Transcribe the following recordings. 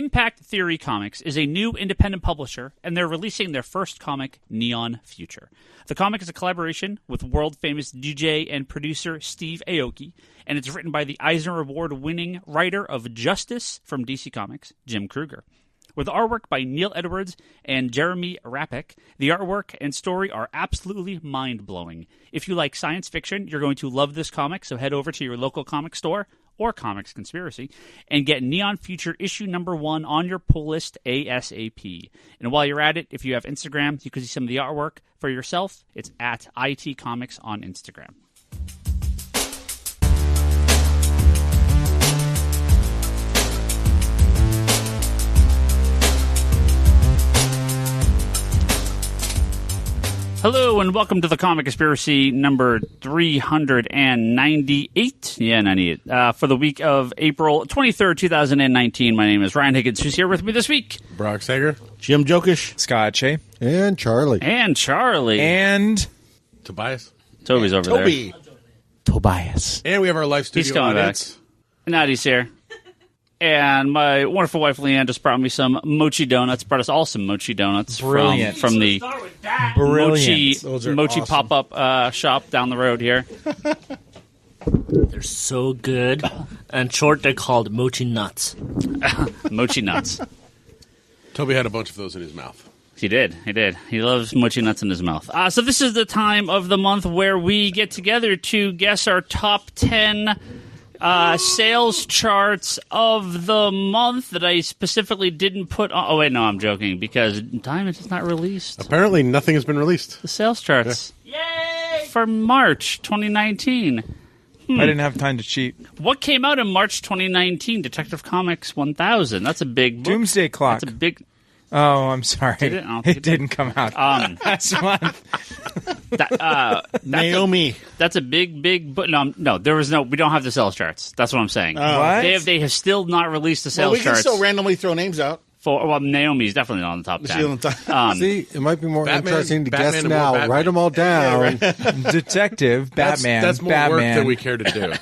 Impact Theory Comics is a new independent publisher, and they're releasing their first comic, Neon Future. The comic is a collaboration with world-famous DJ and producer Steve Aoki, and it's written by the Eisner Award-winning writer of Justice from DC Comics, Jim Krueger. With artwork by Neil Edwards and Jeremy Rapek, the artwork and story are absolutely mind-blowing. If you like science fiction, you're going to love this comic, so head over to your local comic store or Comics Conspiracy and get Neon Future issue number 1 on your pull list ASAP. And while you're at it, if you have Instagram, you can see some of the artwork for yourself. It's at IT Comics on Instagram. Hello and welcome to the Comic Conspiracy number 398. Yeah, 98. For the week of April 23rd, 2019. My name is Ryan Higgins. Who's here with me this week? Brock Sager. Jim Jokisch. Scott Shea. And Charlie. And Tobias. Toby's over Toby. there. Tobias. And we have our live studio He's coming audience. back. Nadi's here. And my wonderful wife Leanne just brought me some mochi donuts. Brought us all some mochi donuts Brilliant. from the Brilliant. mochi awesome. pop-up shop down the road here. They're so good. And short, they're called mochi nuts. Mochi nuts. Toby had a bunch of those in his mouth. He did. He loves mochi nuts in his mouth. So this is the time of the month where we get together to guess our top 10 sales charts of the month that I specifically didn't put on. Oh, wait, no, I'm joking, because Diamond is not released. Apparently, nothing has been released. The sales charts. Yay! For March 2019. I didn't have time to cheat. What came out in March 2019? Detective Comics 1000. That's a big book. Doomsday Clock. That's a big... Oh, I'm sorry. Did it? I don't think It didn't come out last month. Naomi. That's a big book. No, there was no... We don't have the sales charts. That's what I'm saying. What? They have still not released the Well, sales we can charts. still randomly throw names out. Naomi's definitely not on the top 10. She's on the top. See, it might be more Batman- interesting to Batman guess and more now. Batman. Write them all down. Detective, Batman, That's more Batman. work than we care to do.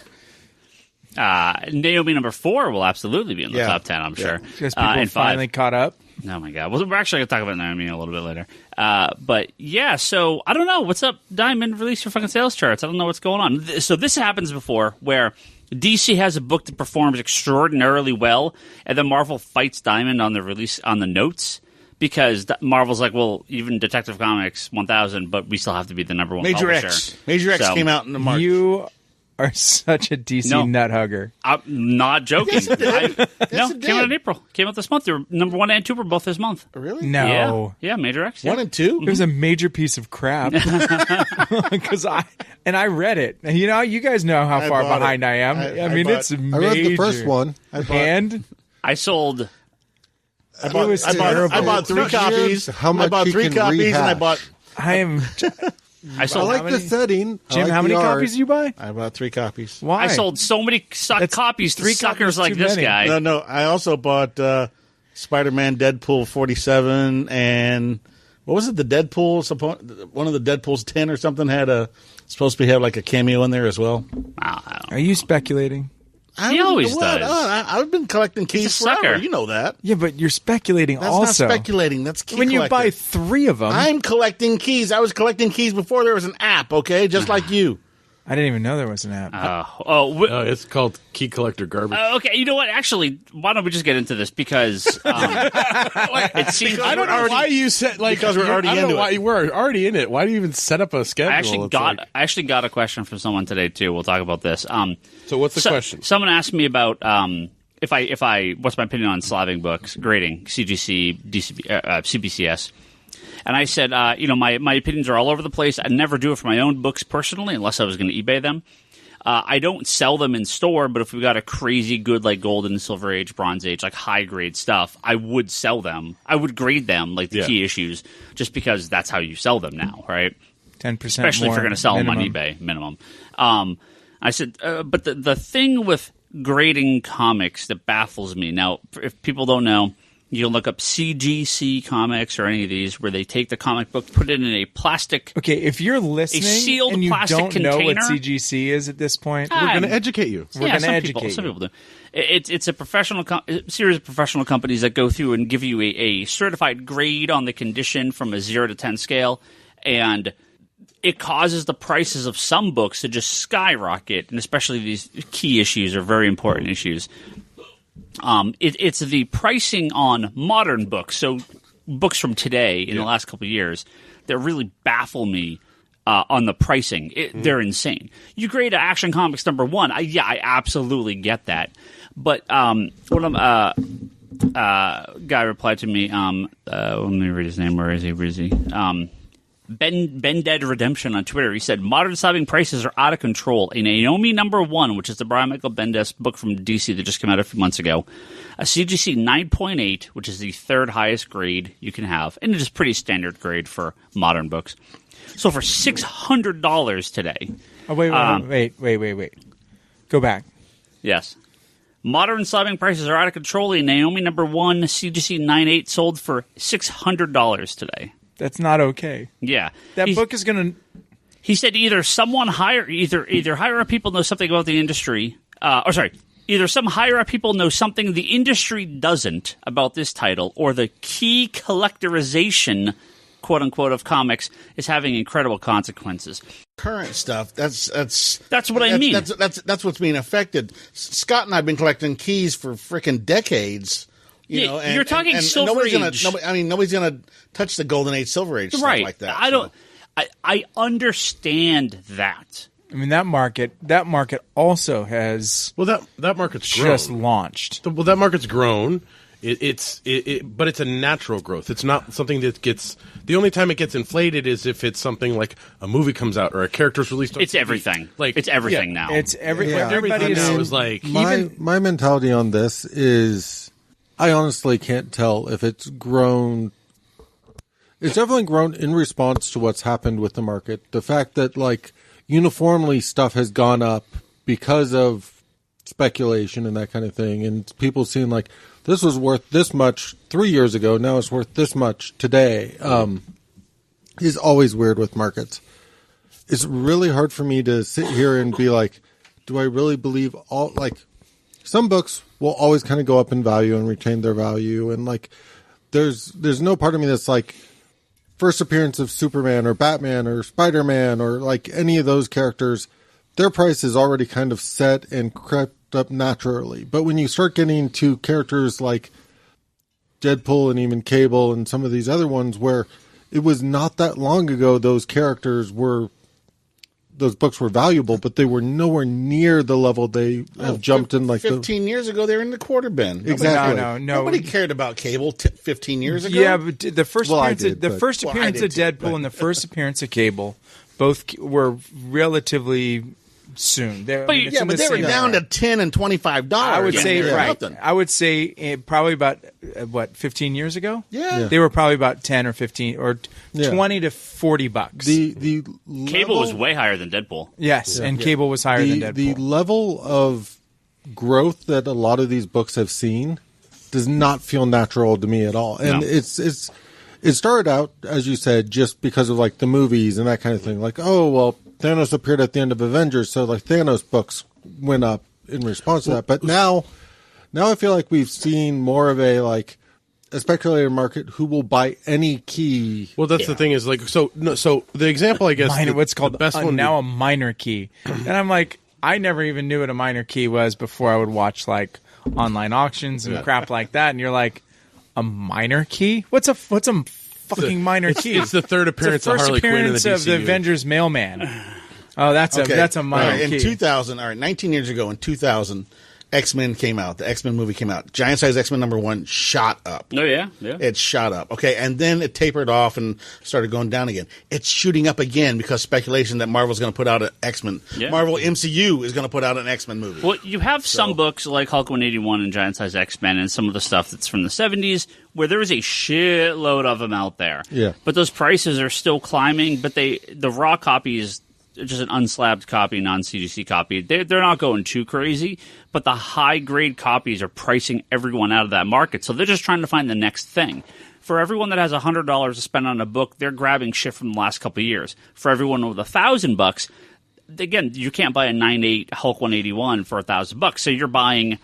Naomi number 4 will absolutely be in the Yeah. top 10, I'm sure. Because people And 5. finally caught up. Oh, my God. Well, we're actually going to talk about Naomi a little bit later. But, yeah, so I don't know. What's up, Diamond? Release your fucking sales charts. I don't know what's going on. So this happens before where DC has a book that performs extraordinarily well, and then Marvel fights Diamond on the release on the notes because Marvel's like, well, even Detective Comics 1000, but we still have to be the number one Major publisher. X. Major X So- came out in the March. You are such a DC No. nut hugger. I'm not joking. Yes, it did. No, Yes, it came out in did. April. Came out this month. They were number 1 and 2 were both this month. Really? No. Yeah, Major X. Yeah. 1 and 2? It was a major piece of crap. Because I read it. You know, you guys know how I far bought behind it. I am. I mean, bought- it's I major. read the first one. And I sold. I bought, It was I terrible. bought 3 copies. How much I bought you 3 can copies, and I rehash. bought I am. I I sold. like many? the setting. I Jim, like how the many art. copies did you buy? 3 copies. Why? I sold so many That's copies to 3 suckers copies like too this many. guy. No, I also bought Spider-Man Deadpool 47, and what was it? The Deadpool, one of the Deadpool's 10 or something had supposed to have like a cameo in there as well. Are you speculating? He always What? does. I've been collecting keys He's a sucker. forever. You know that. Yeah, but you're speculating That's also. not speculating. That's key When you collecting. buy 3 of them, I'm collecting keys. I was collecting keys before there was an app, okay? Just like you. I didn't even know there was an app. It's called Key Collector Garbage. Okay, you know what? Actually, why don't we just get into this because it seems I don't know why you said like because we're already I don't into know why it. you were already in it. Why do you even set up a schedule? I actually got a question from someone today too. We'll talk about this. So what's the question? Someone asked me about if I what's my opinion on Slavic books grading CGC, CBCS. And I said, my opinions are all over the place. I never do it for my own books personally, unless I was going to eBay them. I don't sell them in store, but if we got a crazy good, like Golden, Silver Age, Bronze Age, like high grade stuff, I would sell them. I would grade them, like the key issues, just because that's how you sell them now, right? 10% Especially if more you're going to sell minimum. them on eBay, minimum. I said, but the thing with grading comics that baffles me, now, if people don't know, You can look up CGC Comics or any of these where they take the comic book, put it in a plastic. Okay, if you're listening sealed and you plastic don't know what container? CGC is at this point, We're going to educate you. We're gonna some educate people, some you. people do. It's a series of professional companies that go through and give you a certified grade on the condition from a 0 to 10 scale, and it causes the prices of some books to just skyrocket, and especially these key issues are very important issues. It's the pricing on modern books, so books from today in the last couple of years, that really baffle me on the pricing. They're insane. You grade Action Comics #1. I absolutely get that. But guy replied to me, let me read his name. Where is he? Ben Dead Redemption on Twitter. He said, modern sobbing prices are out of control. A Naomi #1, which is the Brian Michael Bendis book from DC that just came out a few months ago, a CGC 9.8, which is the third highest grade you can have, and it is pretty standard grade for modern books. So for $600 today. Oh, wait. Go back. Yes. Modern sobbing prices are out of control. A Naomi #1 CGC 9.8 sold for $600 today. That's not okay. Yeah. That book is going to... He said either higher up people know something about the industry, either some higher up people know something the industry doesn't about this title, or the key collectorization, quote unquote, of comics is having incredible consequences. Current stuff. That's what I mean. That's what's being affected. Scott and I have been collecting keys for freaking decades. You know, you're talking Silver nobody's Age. nobody's gonna touch the Golden Age, Silver Age stuff like that. I understand that. I mean, that market also has that market's grown. just launched. That market's grown. But it's a natural growth. It's not something that gets. The only time it gets inflated is if it's something like a movie comes out or a character's released. It's everything. It's everything now. It's everybody now is like my mentality on this is, I honestly can't tell if it's grown. It's definitely grown in response to what's happened with the market. The fact that, like, uniformly stuff has gone up because of speculation and that kind of thing, and people seeing like this was worth this much 3 years ago, now it's worth this much today, is always weird with markets. It's really hard for me to sit here and be like, do I really believe all, like, some books will always kind of go up in value and retain their value, and like there's no part of me that's like first appearance of Superman or Batman or Spider-Man or like any of those characters, their price is already kind of set and crept up naturally. But when you start getting to characters like Deadpool and even Cable and some of these other ones where it was not that long ago those books were valuable, but they were nowhere near the level they have jumped in. Like 15 years ago, they were in the quarter bin. Exactly. No. Nobody cared about Cable 15 years ago. Yeah, but the first appearance I of did too, Deadpool and the first appearance of Cable both were relatively soon. But they were down to $10 and $25. I would say Nothing. I would say probably about 15 years ago. Yeah. They were probably about 10 or 15 or $20 to $40. The Cable was way higher than Deadpool. Yes, and Cable was higher than Deadpool. The level of growth that a lot of these books have seen does not feel natural to me at all. And it started out, as you said, just because of like the movies and that kind of thing. Like, oh, well, Thanos appeared at the end of Avengers, so like Thanos books went up in response to that. But now I feel like we've seen more of a speculator market who will buy any key. Well, that's the thing is like so the example I guess what's called the best one now a minor key, and I'm like, I never even knew what a minor key was before I would watch like online auctions and crap like that, and you're like, a minor key? What's a fucking minor key? It's the third appearance of Harley Quinn in the of the DCU. Avengers mailman. Oh, that's a minor key. In 2000, 19 years ago, in 2000, X-Men came out. The X-Men movie came out. Giant Size X-Men #1 shot up. Oh, yeah. It shot up. Okay, and then it tapered off and started going down again. It's shooting up again because speculation that Marvel's going to put out an X-Men. Yeah. Marvel MCU is going to put out an X-Men movie. Well, you have some books like Hulk 181 and Giant Size X-Men and some of the stuff that's from the 70s where there is a shitload of them out there. Yeah. But those prices are still climbing, but the raw copies just an unslabbed copy, non-CGC copy, they're not going too crazy. But the high-grade copies are pricing everyone out of that market. So they're just trying to find the next thing. For everyone that has $100 to spend on a book, they're grabbing shit from the last couple of years. For everyone with $1,000, again, you can't buy a 9.8 Hulk 181 for $1,000. So you're buying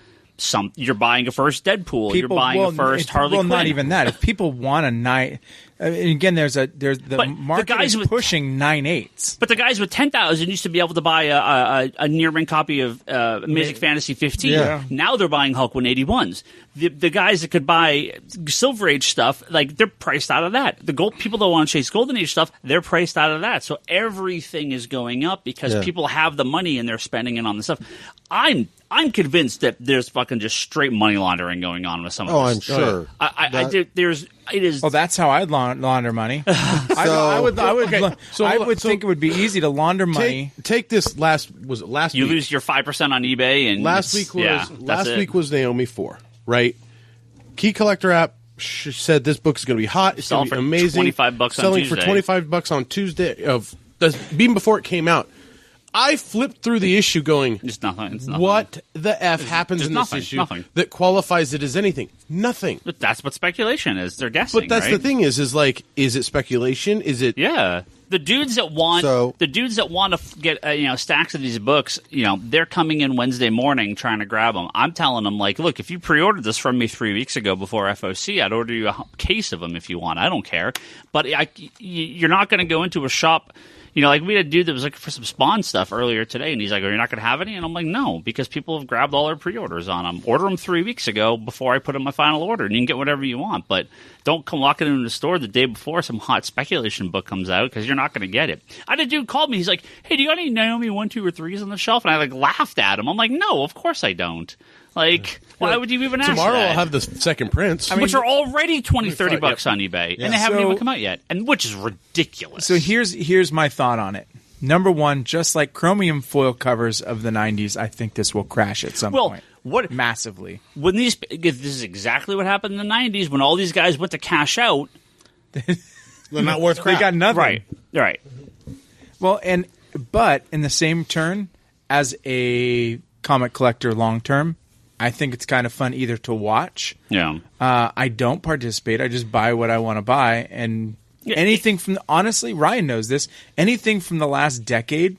a first Deadpool. You're buying a first Harley Quinn. Well, not even that. If people want a night, again, the market is pushing 9.8s. But the guys with 10,000 used to be able to buy a near-mint copy of Amazing Fantasy 15. Yeah. Now they're buying Hulk 181s. The guys that could buy Silver Age stuff, like, they're priced out of that. The people that want to chase Golden Age stuff, they're priced out of that. So everything is going up because people have the money and they're spending it on the stuff. I'm convinced that there's fucking just straight money laundering going on with some of this. I'm sure. That's how I'd launder money. I would think it would be easy to launder money. Take this last week? You lose your 5% on eBay, and last week was Naomi 4, right? Key Collector app said this book is going to be hot. It's going to be amazing. $25 selling on Tuesday. for $25 on Tuesday even before it came out. I flipped through the issue going, it's nothing. What the F happens in this issue that qualifies it as anything? Nothing. But that's what speculation is. They're guessing. But that's the thing is it speculation? Is it? Yeah. The dudes that want to get stacks of these books, they're coming in Wednesday morning trying to grab them. I'm telling them, like, look, if you pre-ordered this from me 3 weeks ago before FOC, I'd order you a case of them if you want. I don't care. But you're not going to go into a shop. Like we had a dude that was looking for some Spawn stuff earlier today, and he's like, "Are you not going to have any?" And I'm like, "No, because people have grabbed all their pre-orders on them. Order them 3 weeks ago before I put in my final order, and you can get whatever you want. But don't come walking into the store the day before some hot speculation book comes out because you're not going to get it." I had a dude called me. He's like, "Hey, do you got any Naomi 1, 2, or 3s on the shelf?" And I laughed at him. I'm like, "No, of course I don't." Why would you even ask Tomorrow that? I'll have the second prints. Which are already $20-$30 on eBay, and they haven't even come out yet, and which is ridiculous. So here's my thought on it. Number one, just like chromium foil covers of the 90s, I think this will crash at some point. Massively. When this is exactly what happened in the 90s when all these guys went to cash out. They're not worth crap. They got nothing. Right. Well, but in the same turn, as a comic collector long term, I think it's kind of fun either to watch. Yeah. I don't participate. I just buy what I want to buy. And anything from honestly, Ryan knows this. Anything from the last decade,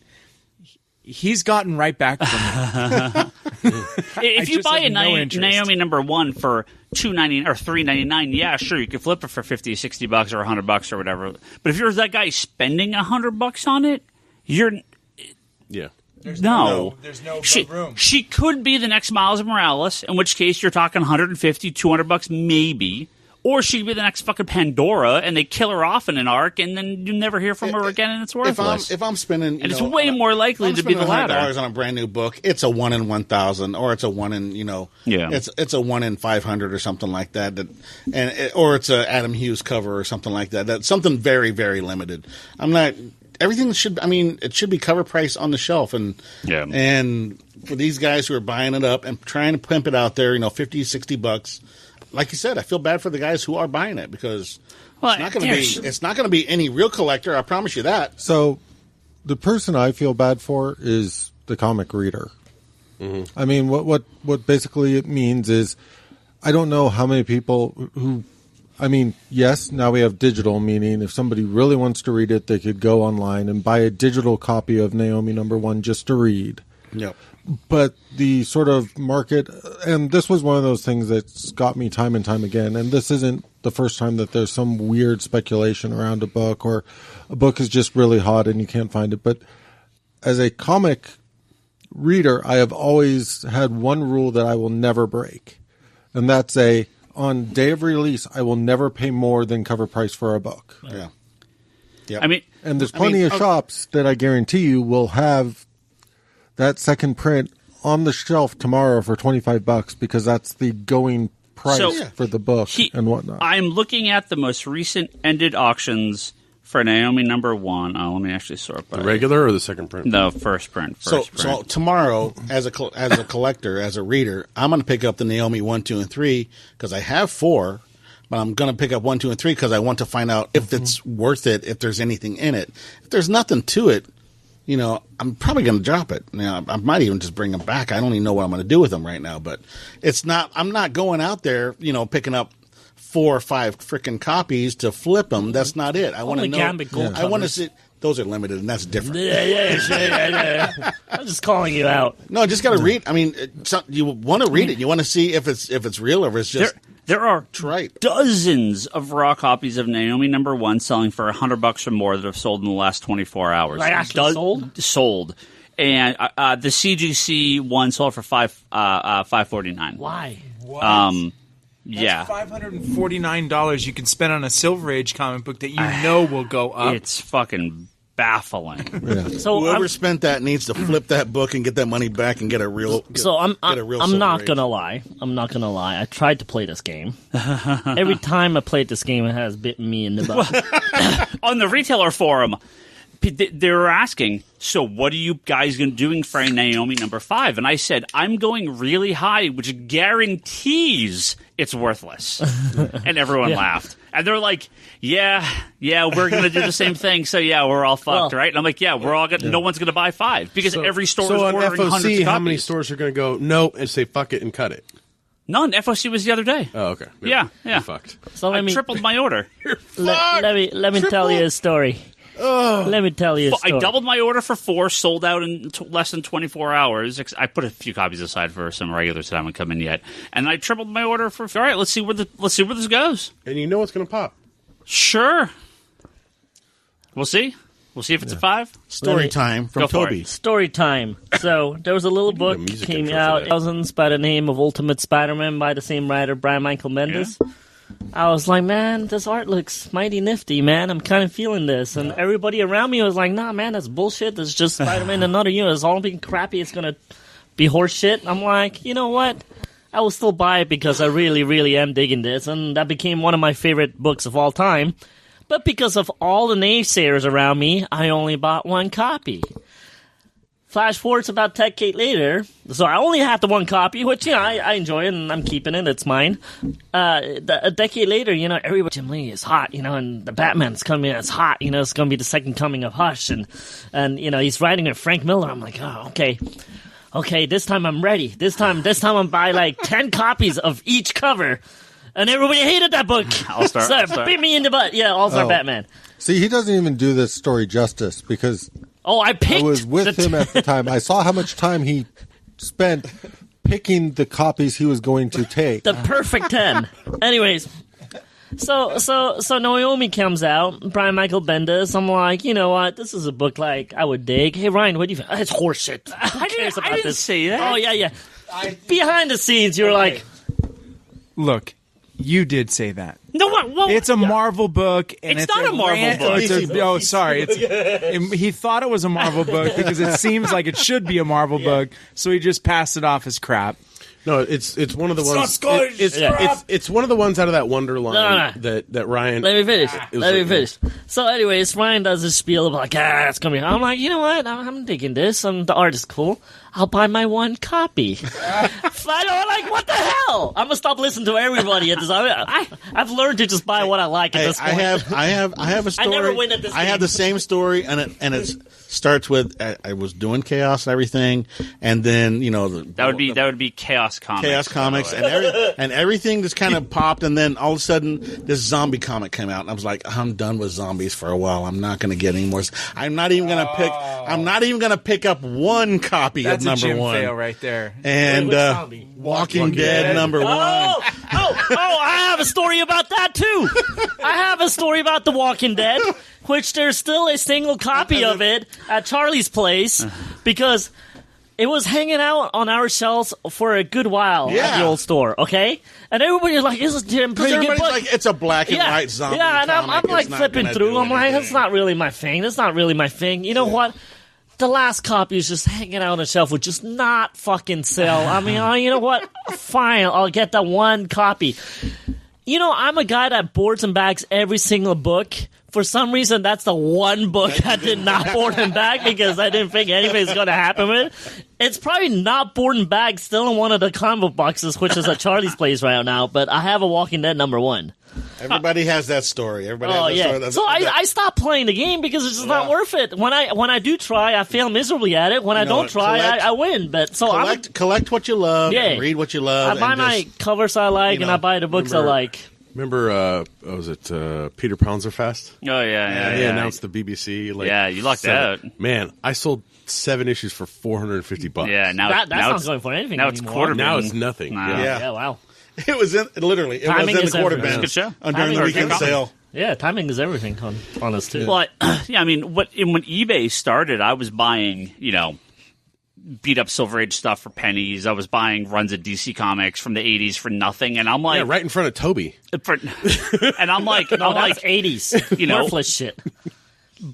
he's gotten right back from me. If you buy a Naomi #1 for $2.99 or $3.99, yeah, sure, you can flip it for $50, $60 or $100 or whatever. But if you're that guy spending $100 on it, yeah. There's no room. She could be the next Miles Morales, in which case you're talking $150, $200 maybe. Or she could be the next fucking Pandora, and they kill her off in an arc, and then you never hear from her again, and it's worthless. If I'm spending, and it's way more likely to be the latter. $100 on a brand new book, it's a 1 in 1,000, or it's a 1 in it's a 1 in 500 or something like that. Or it's a Adam Hughes cover or something like that. That's something very, very limited. Everything it should be cover price on the shelf, and for these guys who are buying it up and trying to pimp it out there, $50, $60. Like you said, I feel bad for the guys who are buying it because it's not going to be any real collector. I promise you that. So, the person I feel bad for is the comic reader. Mm-hmm. I mean, what basically it means is, I don't know how many people who. I mean, yes, now we have digital, meaning if somebody really wants to read it, they could go online and buy a digital copy of Naomi #1 just to read. Yep. But the sort of market, and this was one of those things that's got me time and time again, and this isn't the first time that there's some weird speculation around a book, or a book is just really hot and you can't find it. But as a comic reader, I have always had one rule that I will never break, and that's on day of release, I will never pay more than cover price for a book. Yeah. Yep. And there's plenty of shops that I guarantee you will have that second print on the shelf tomorrow for $25 because that's the going price for the book and whatnot. I'm looking at the most recent ended auctions for Naomi #1. Oh, let me actually sort by the regular or the second print. No, first print. So tomorrow, as a collector, as a reader, I'm going to pick up the Naomi 1, 2, and 3 because I have 4, but I'm going to pick up 1, 2, and 3 because I want to find out if it's worth it, if there's anything in it. If there's nothing to it, I'm probably going to drop it. I might even just bring them back. I don't even know what I'm going to do with them right now. But I'm not going out there, picking up 4 or 5 freaking copies to flip them. That's not it. I want to know. I want to see. Those are limited, and that's different. Yeah. I'm just calling you out. No, just got to read. I mean, you want to read it. You want to see if it's real or if it's just. There are trite. Dozens of raw copies of Naomi #1 selling for $100 or more that have sold in the last 24 hours. Like actually sold? Sold. And the CGC one sold for $549. Why? What? Yeah. That's $549 you can spend on a Silver Age comic book that will go up. It's fucking baffling. Yeah. So whoever spent that needs to flip that book and get that money back and get a real. I'm not gonna lie. I tried to play this game. Every time I played this game, it has bitten me in the butt. On the retailer forum, they were asking, so what are you guys doing for Naomi #5? And I said, I'm going really high, which guarantees it's worthless. And everyone laughed. And they're like, yeah, we're going to do the same thing. So, yeah, we're all fucked, right? And I'm like, yeah, we're all no one's going to buy 5 because every store is on ordering hundreds of FOC, how copies. many stores are going to go, no, and say fuck it and cut it? None. FOC was the other day. Oh, okay. Yeah. You're fucked. So I tripled my order. let me tell you a story. Let me tell you a story. I doubled my order for 4, sold out in less than 24 hours. I put a few copies aside for some regulars that haven't come in yet, and I tripled my order for. All right, let's see where this goes. And you know it's going to pop. Sure. We'll see. We'll see if it's a 5. Story time from Toby. Story time. So there was a little book came out in 2000s by the name of Ultimate Spider-Man by the same writer, Brian Michael Bendis. Yeah. I was like, man, this art looks mighty nifty, man. I'm kind of feeling this. And everybody around me was like, nah, man, that's bullshit. That's just Spider-Man in another unit. It's all being crappy. It's going to be horse shit. I'm like, you know what? I will still buy it because I really, really am digging this. And that became one of my favorite books of all time. But because of all the naysayers around me, I only bought 1 copy. Flash forward to about a decade later, so I only have the 1 copy, which, I enjoy it, and I'm keeping it. It's mine. A decade later, everybody, Jim Lee is hot, and the Batman's coming in, it's hot, it's going to be the second coming of Hush, and he's writing with Frank Miller. I'm like, oh, okay, this time I'm ready. This time I'm buy like 10 copies of each cover, and everybody hated that book. All-Star. Beat me in the butt. Yeah, All-Star Batman. See, he doesn't even do this story justice because... I was with him at the time. I saw how much time he spent picking the copies he was going to take. The perfect 10. Anyways, so Naomi comes out, Brian Michael Bendis. I'm like, you know what? This is a book like I would dig. Hey, Ryan, what do you think? It's horseshit. Who cares about didn't this? say that. Oh, yeah. Behind the scenes, you're like... Look, you did say that. No, what? It's a Marvel book, and it's not a Marvel book. Sorry. He thought it was a Marvel book because it seems like it should be a Marvel book, so he just passed it off as crap. No, it's one of the ones. It's one of the ones out of that Wonderland that Ryan. Let me finish. So, anyways, Ryan does his spiel about it's gonna be. I'm like, you know what? I'm digging this. The art is cool. I'll buy my 1 copy. I'm like, what the hell? I'm gonna stop listening to everybody at this. I've learned to just buy what I like at this point. I have a story. I never win at this. I have the same story, and it starts with I was doing Chaos and everything, and then that would be Chaos Comics. Chaos Comics and everything just kind of popped, and then all of a sudden this zombie comic came out, and I was like, I'm done with zombies for a while. I'm not going to get any more. I'm not even going to pick up 1 copy of That's number a Jim 1 fail right there. And Walking Dead number 1. I have a story about that too. I have a story about The Walking Dead, which there's still a single copy of it at Charlie's place because it was hanging out on our shelves for a good while at the old store, okay? And everybody's like, this is a pretty good book. Like, it's a black and white zombie and comic. I'm like flipping through. I'm like, that's not really my thing. That's not really my thing. You know what? The last copy is just hanging out on the shelf, would just not fucking sell. I mean, you know what? Fine, I'll get that 1 copy. I'm a guy that boards and bags every single book. For some reason, that's the 1 book I did not board and bag because I didn't think anything's going to happen with it. It's probably not board and bag still in one of the comic boxes, which is at Charlie's place right now, but I have a Walking Dead number 1. Everybody has that story. Everybody Oh has that yeah. story. So I stopped playing the game because it's just not worth it. When I do try, I fail miserably at it. When I don't try, I win. But so collect what you love. Yeah. And read what you love. I buy my covers I like, and I buy the books I like. Remember, was it Peter Panzerfest? Oh yeah. He announced the BBC. Like, yeah, you lucked out. Man, I sold 7 issues for $450. Yeah, now That's now not it's going for anything now anymore. it's quarter. now it's nothing. Nah. Yeah. Yeah, wow. It was in literally. It Timing was in is the quarter everything. bin Good show. during Timing the is weekend everything. sale. Yeah, timing is everything on us too. But yeah, I mean, when eBay started, I was buying, beat up Silver Age stuff for pennies. I was buying runs of DC Comics from the '80s for nothing, and I'm like, Yeah, right in front of Toby. and I'm like, that's 80s. Worthless shit.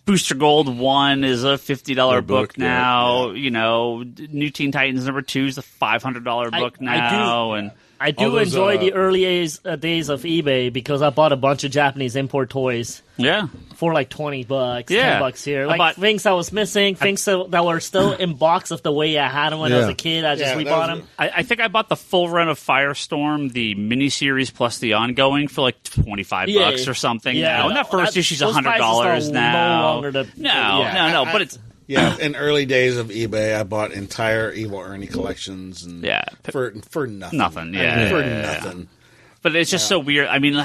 Booster Gold 1 is a $50 book yeah, now. New Teen Titans #2 is a $500 book now, and I do those, enjoy the early days of eBay because I bought a bunch of Japanese import toys yeah. for like $20, Yeah. $10 here. I Like bought- things I was missing, things that were still in box of the way I had them when I was a kid. I just Yeah, rebought that was- them. I think I bought the full run of Firestorm, the miniseries plus the ongoing, for like $25 or something. Yeah, now. And that first issue's those prices $100 are now. no longer No, but it's Yeah, in early days of eBay, I bought entire Evil Ernie collections, and for nothing. Nothing, I mean, yeah. for Yeah. nothing. But it's just so weird. I mean,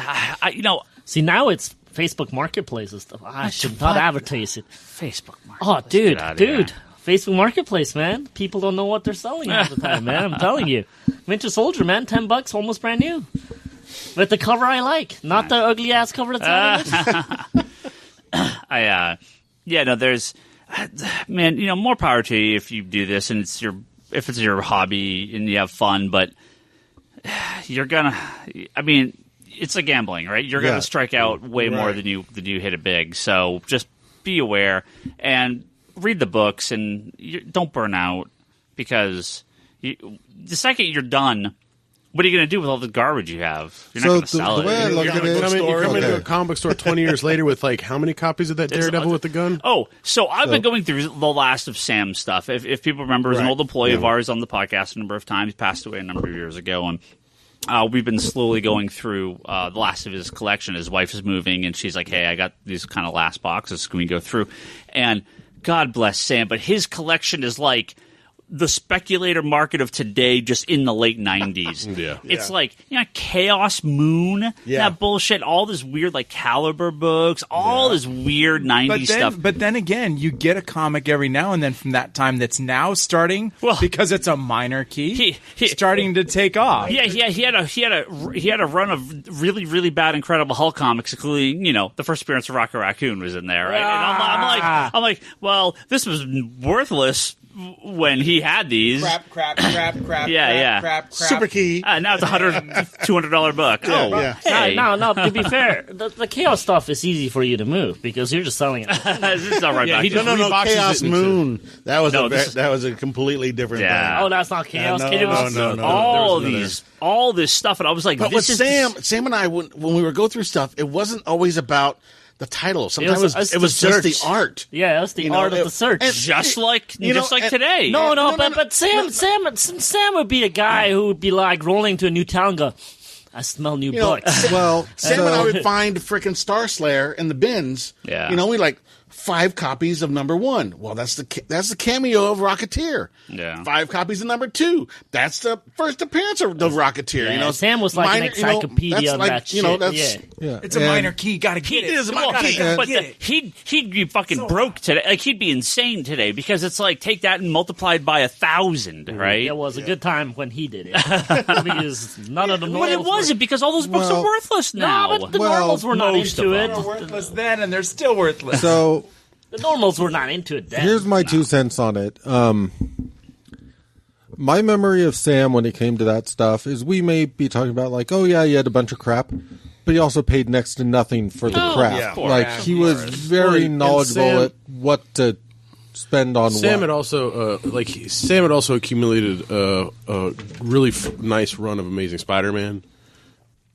See, now it's Facebook Marketplace and stuff. I should not advertise it. Facebook Market. Oh, dude, Get outta here. Facebook Marketplace, man. People don't know what they're selling half the time, man. I'm telling you. Winter Soldier, man, $10, almost brand new. With the cover I like, not the ugly ass cover that's on it. There's, man, more power to you if you do this and if it's your hobby and you have fun, but you're gonna, it's like gambling, right? You're gonna strike out way more than you hit it big. So just be aware and read the books and don't burn out, because the second you're done, what are you going to do with all the garbage you have? You're not going to sell the way I it. look at it, You come into a comic book store 20 years later with like how many copies of that Daredevil with the gun? Oh, so I've been going through the last of Sam's stuff. If people remember, it was an old employee of ours on the podcast a number of times. He passed away a number of years ago, and we've been slowly going through the last of his collection. His wife is moving, and she's like, "Hey, I got these kind of last boxes. Can we go through?" And God bless Sam, but his collection is like the speculator market of today, just in the late 90s. Yeah. It's like, Chaos Moon, that bullshit, all this weird, like, Caliber books, all this weird 90s stuff. But then again, you get a comic every now and then from that time that's now starting, because it's a minor key, starting to take off. Yeah, he had a run of really, really bad Incredible Hulk comics, including, the first appearance of Rocket Raccoon was in there, right? And I'm like, well, this was worthless when he had these. Crap. Crap. Super key. Now it's a $200 book. Hey. No, to be fair, the Chaos stuff is easy for you to move because you're just selling it. It's not right back. No, Chaos Moon. That was a completely different thing. Oh, that's not Chaos. No. All this stuff, and I was like, but with Sam and I, when we were going through stuff, it wasn't always about the title. Sometimes it was just the art. Yeah, that's the art of the search. Just like today. But Sam would be a guy who would be like rolling to a new town and go, I smell new books. Sam and I would find frickin' Star Slayer in the bins. Yeah. We like 5 copies of #1. Well, that's the cameo of Rocketeer. Yeah. 5 copies of #2. That's the first appearance of the Rocketeer. Yeah, Sam was like an encyclopedia on that shit. It's a minor key. Gotta get it. It is a minor key. But he'd be fucking broke today. Like, he'd be insane today because it's like, take that and multiply it by 1,000, right? It was a good time when he did it. Because none of the normals But it wasn't, because all those books are worthless now. No, but the normals were not most into of it. them. They're worthless then, and they're still worthless. So The normals were not into it then. here's my 2 cents on it. My memory of Sam when it came to that stuff is we may be talking about like, oh yeah, he had a bunch of crap, but he also paid next to nothing for the crap. yeah, of course. Like he was very knowledgeable at what to spend on Sam what. had also accumulated a really nice run of Amazing Spider-Man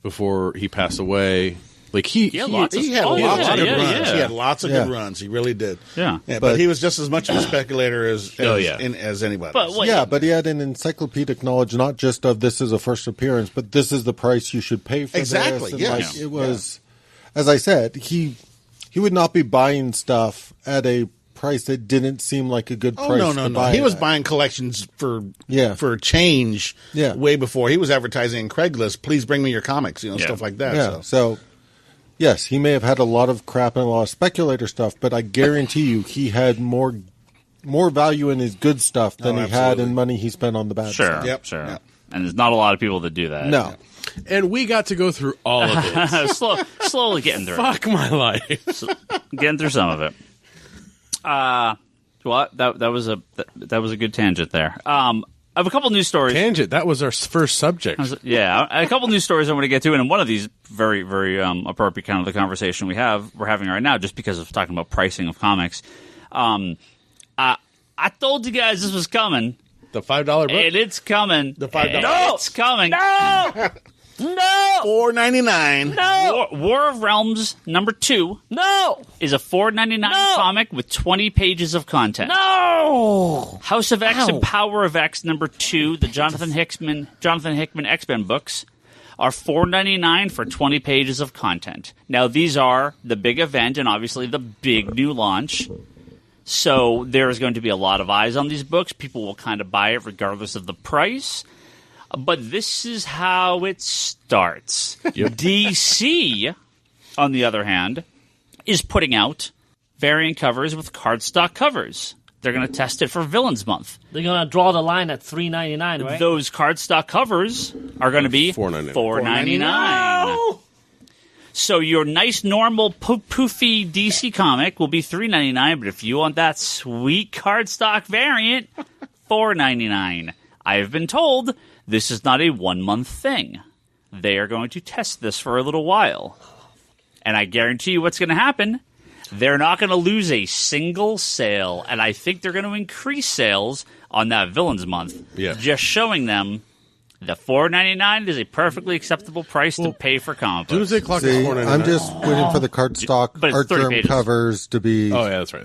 before he passed away. Like he had lots of good runs. He had lots of good runs. He really did. Yeah. But he was just as much of a speculator as anybody. But he had an encyclopedic knowledge, not just of this is a first appearance, but this is the price you should pay for exactly. this. Yes. Like, it was, as I said, he would not be buying stuff at a price that didn't seem like a good price. No. He was buying collections for change way before. He was advertising in Craigslist, please bring me your comics, stuff like that. Yeah. So, yes, he may have had a lot of crap and a lot of speculator stuff, but I guarantee you he had more value in his good stuff than he had in money he spent on the bad stuff. Sure. Yep. And there's not a lot of people that do that. No. And we got to go through all of it. Slowly getting through Fuck my life. Getting through some of it. Well, that was a good tangent there. I have a couple news stories. Tangent. That was our first subject. A couple news stories I want to get to, and one of these very, very appropriate kind of the conversation we're having right now, just because of talking about pricing of comics. I told you guys this was coming. The $5 book. And it's coming. The $5. No, it's coming. No. No! $4.99. No! War of Realms #2. No! Is a $4.99 comic with 20 pages of content. No! House of X and Power of X #2, the Jonathan Hickman X-Men books, are $4.99 for 20 pages of content. Now, these are the big event and obviously the big new launch. So there's going to be a lot of eyes on these books. People will kind of buy it regardless of the price. But this is how it starts. DC, on the other hand, is putting out variant covers with cardstock covers. They're going to test it for Villains Month. They're going to draw the line at $3.99, right? Those cardstock covers are going to be $4.99. No! So your nice, normal, poofy DC comic will be $3.99, but if you want that sweet cardstock variant, $4.99. I have been told this is not a 1 month thing. They are going to test this for a little while. And I guarantee you what's going to happen. They're not going to lose a single sale. And I think they're going to increase sales on that Villains Month. Yeah. Just showing them the $4.99 is a perfectly acceptable price to pay for comic books. Doomsday Clock is $4.99. I'm just waiting for the cardstock art germ covers to be... Oh, yeah, that's right.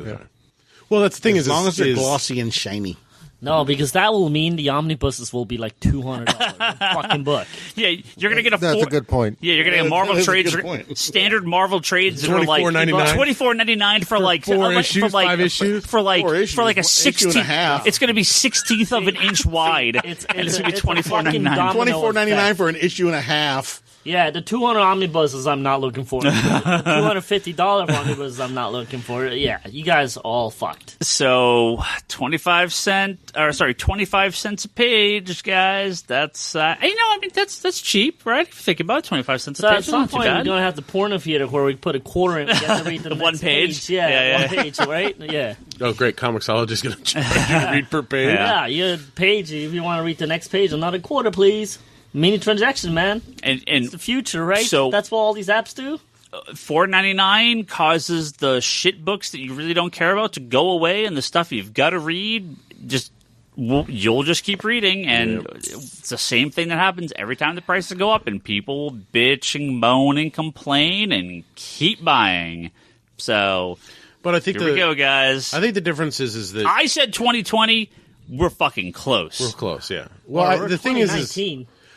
Well, that's the thing as long as they're glossy and shiny. No, because that will mean the omnibuses will be like $200 fucking book. Yeah, you're gonna get That's a good point. Yeah, you're gonna get Marvel trades. Standard Marvel trades that are like $24.99 for like 4 issues, 5 issues, for like a 16th. It's gonna be 16th of an inch wide. It's gonna be $24.99. $24.99 for an issue and a half. Yeah, the 200 omnibuses I'm not looking for. The $250 omnibuses I'm not looking for. Yeah, you guys all fucked. So 25 cents a page, guys. That's that's cheap, right? If you think about it, 25 cents a page. At some point, we're gonna have the porno theater where we put a quarter in and get to read the one page. Yeah, one page, right? Yeah. Oh, great! Comixology's gonna charge you to read per page. Yeah, your page. If you want to read the next page, another quarter, please. Mini transaction, man. And it's the future, right? So that's what all these apps do. $4.99 causes the shit books that you really don't care about to go away, and the stuff you've got to read you'll just keep reading, and it's the same thing that happens every time the prices go up, and people will bitch and moan and complain and keep buying. So, but I think here we go, guys. I think the difference is that I said 2020. We're fucking close. We're close, yeah. Well, the thing is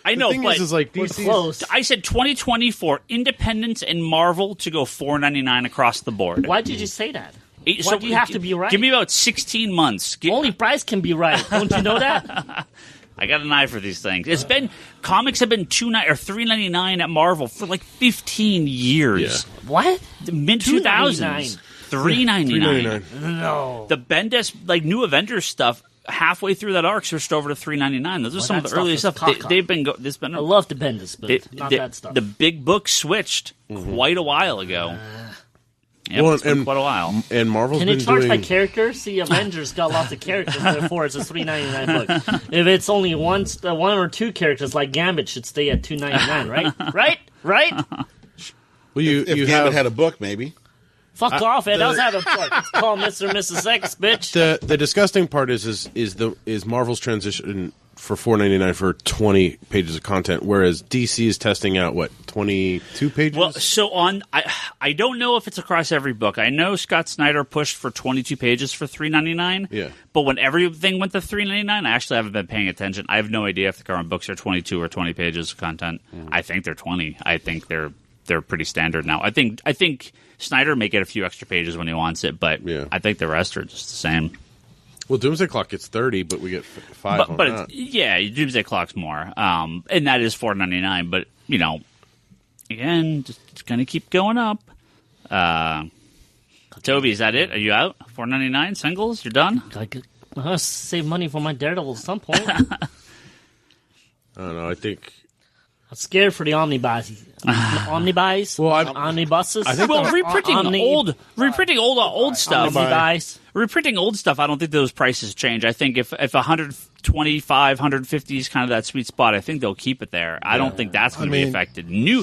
I know, but is like we're close. I said 2020 for Independence and Marvel to go $4.99 across the board. Why did you say that? Why do you have to be right? Give me about 16 months. Only Bryce can be right. Don't you know that? I got an eye for these things. Comics have been $3.99 at Marvel for like 15 years. Yeah. What? Mid 2000s. $3.99. No. The Bendis New Avengers stuff. Halfway through that arc, switched over to $3.99. Those are some of the earliest stuff. They've been. I love the Bendis, but not that stuff. The big book switched quite a while ago. It's been quite a while. And Marvel's can it charge by character? See, Avengers got lots of characters, therefore it's a $3.99 book. If it's only one or two characters, like Gambit, should stay at $2.99, right? Right? Well, if Gambit had a book, maybe. Fuck off, Ed. I was having fun. It's called Mr. and Mrs. X, bitch. The disgusting part is Marvel's transition for $4.99 for 20 pages of content, whereas DC is testing out 22 pages. Well, so I don't know if it's across every book. I know Scott Snyder pushed for 22 pages for $3.99. Yeah. But when everything went to $3.99, I actually haven't been paying attention. I have no idea if the current books are 22 or 20 pages of content. I think they're 20. I think they're pretty standard now. I think Snyder may get a few extra pages when he wants it, but I think the rest are just the same. Well, Doomsday Clock gets 30, but we get 5 on that. Doomsday Clock's more, and that is $4.99. But again, just gonna keep going up. Toby, is that it? Are you out? $4.99 singles? You're done? I gotta save money for my Daredevil at some point. I don't know. I think I'm scared for the omnibuys. Omnibuys? Well, omnibuses? reprinting old stuff. Omnibuys. Reprinting old stuff, I don't think those prices change. I think if 125, 150 is kind of that sweet spot, I think they'll keep it there. I don't think that's going to be affected. New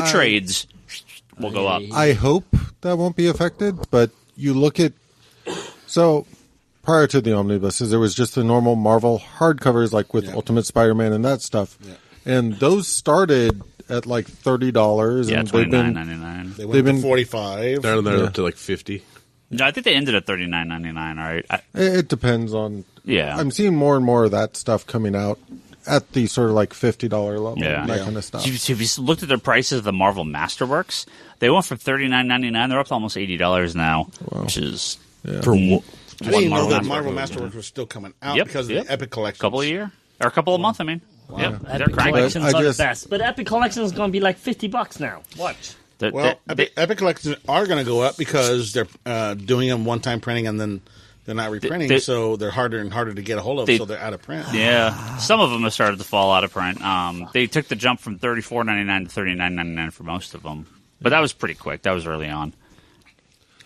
trades will go up. I hope that won't be affected, but you look at... So, prior to the omnibuses, there was just the normal Marvel hardcovers, like with Ultimate Spider-Man and that stuff. Yeah. And those started at like $30. Yeah, and $29.99. They've been $45. They're up to like 50. No, I think they ended at $39.99. Right? It depends on. Yeah, I'm seeing more and more of that stuff coming out at the sort of like $50 level. Yeah, that kind of stuff. If you looked at the prices of the Marvel Masterworks, they went from $39.99. They're up to almost $80 now, which is for what? I didn't even know that Marvel Masterworks was still coming out because of the Epic Collection. A couple of months. I mean. Wow. Yep, Epic Collections are the best. But Epic Collections is going to be like $50 now. What? Epic Collections are going to go up because they're doing them one-time printing and then they're not reprinting, so they're harder and harder to get a hold of, so they're out of print. Yeah. Some of them have started to fall out of print. They took the jump from $34.99 to $39.99 for most of them. But that was pretty quick. That was early on.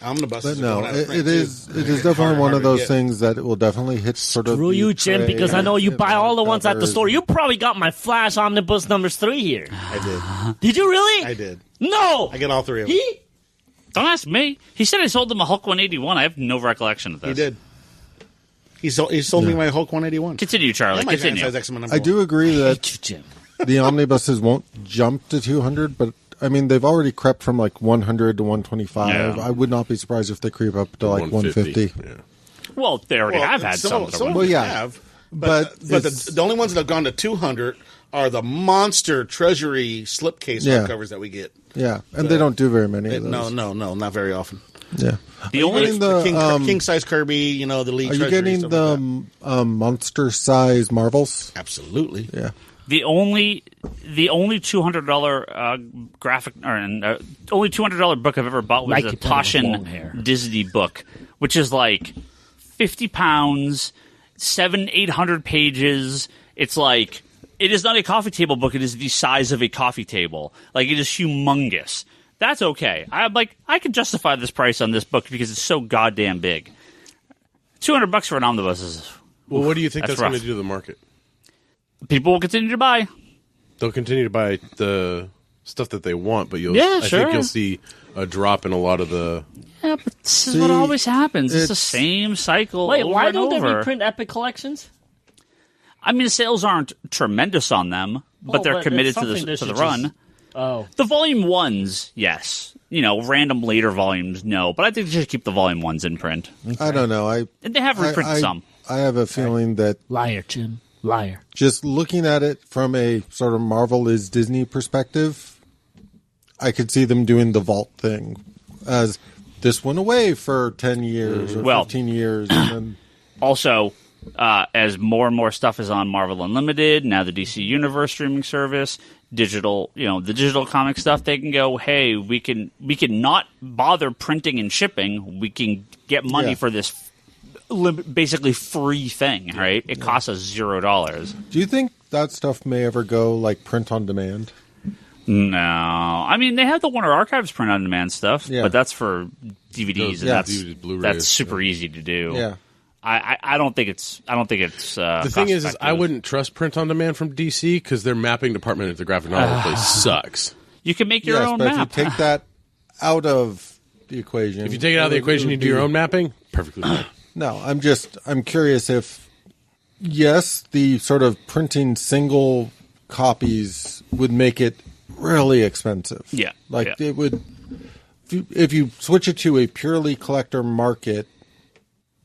Omnibuses. But no, it is definitely one of those things that it will definitely hit sort of. Screw you, Jim, because I know you buy all the ones at the store. You probably got my Flash Omnibus numbers 3 here. I did. Did you really? I did. No! I get all 3 of them. Don't ask me. He said I sold him a Hulk 181. I have no recollection of this. He did. He sold me my Hulk 181. Continue, Charlie. Continue. I do agree that the omnibuses won't jump to 200, but I mean, they've already crept from like 100 to 125. I would not be surprised if they creep up to like 150. Yeah. Well, they already have had some. Have. But the only ones that have gone to 200 are the monster Treasury slipcase hardcovers that we get. Yeah, and they don't do very many of those. No, not very often. Yeah. The king size Kirby, the League. Are you getting the monster size Marvels? Absolutely. Yeah. The only $200 graphic or only $200 book I've ever bought was a Toshin Disney book, which is like 50 pounds, 700-800 pages. It's like it is not a coffee table book. It is the size of a coffee table. Like it is humongous. That's okay. I can justify this price on this book because it's so goddamn big. $200 for an omnibus is. Well, what do you think that's going to do to the market? People will continue to buy. They'll continue to buy the stuff that they want, but I think you'll see a drop in a lot of the. Yeah, but this is what always happens. It's the same cycle. Wait, why don't they reprint Epic Collections? I mean, sales aren't tremendous on them, but they're committed to the run. The volume ones, yes. Random later volumes, no. But I think they should keep the volume ones in print. I don't know. And they have reprinted some. I have a feeling that liar, Jim. Liar. Just looking at it from a sort of Marvel is Disney perspective, I could see them doing the vault thing as this went away for 10 years or 15 years. And then... Also, as more and more stuff is on Marvel Unlimited, now the DC Universe streaming service, digital, the digital comic stuff, they can go, hey, we can not bother printing and shipping. We can get money for this basically free thing, right? It costs us $0. Do you think that stuff may ever go like print on demand? No. I mean, they have the Warner Archives print on demand stuff, but that's for DVDs, and that's super easy to do. Yeah. I don't think it's. The thing is I wouldn't trust print on demand from DC because their mapping department at the graphic novel place sucks. You can make your own map. If you take that out of the equation, you do your own mapping, perfectly fine. No, I'm curious if yes, the sort of printing single copies would make it really expensive. Yeah. Like it would, if you switch it to a purely collector market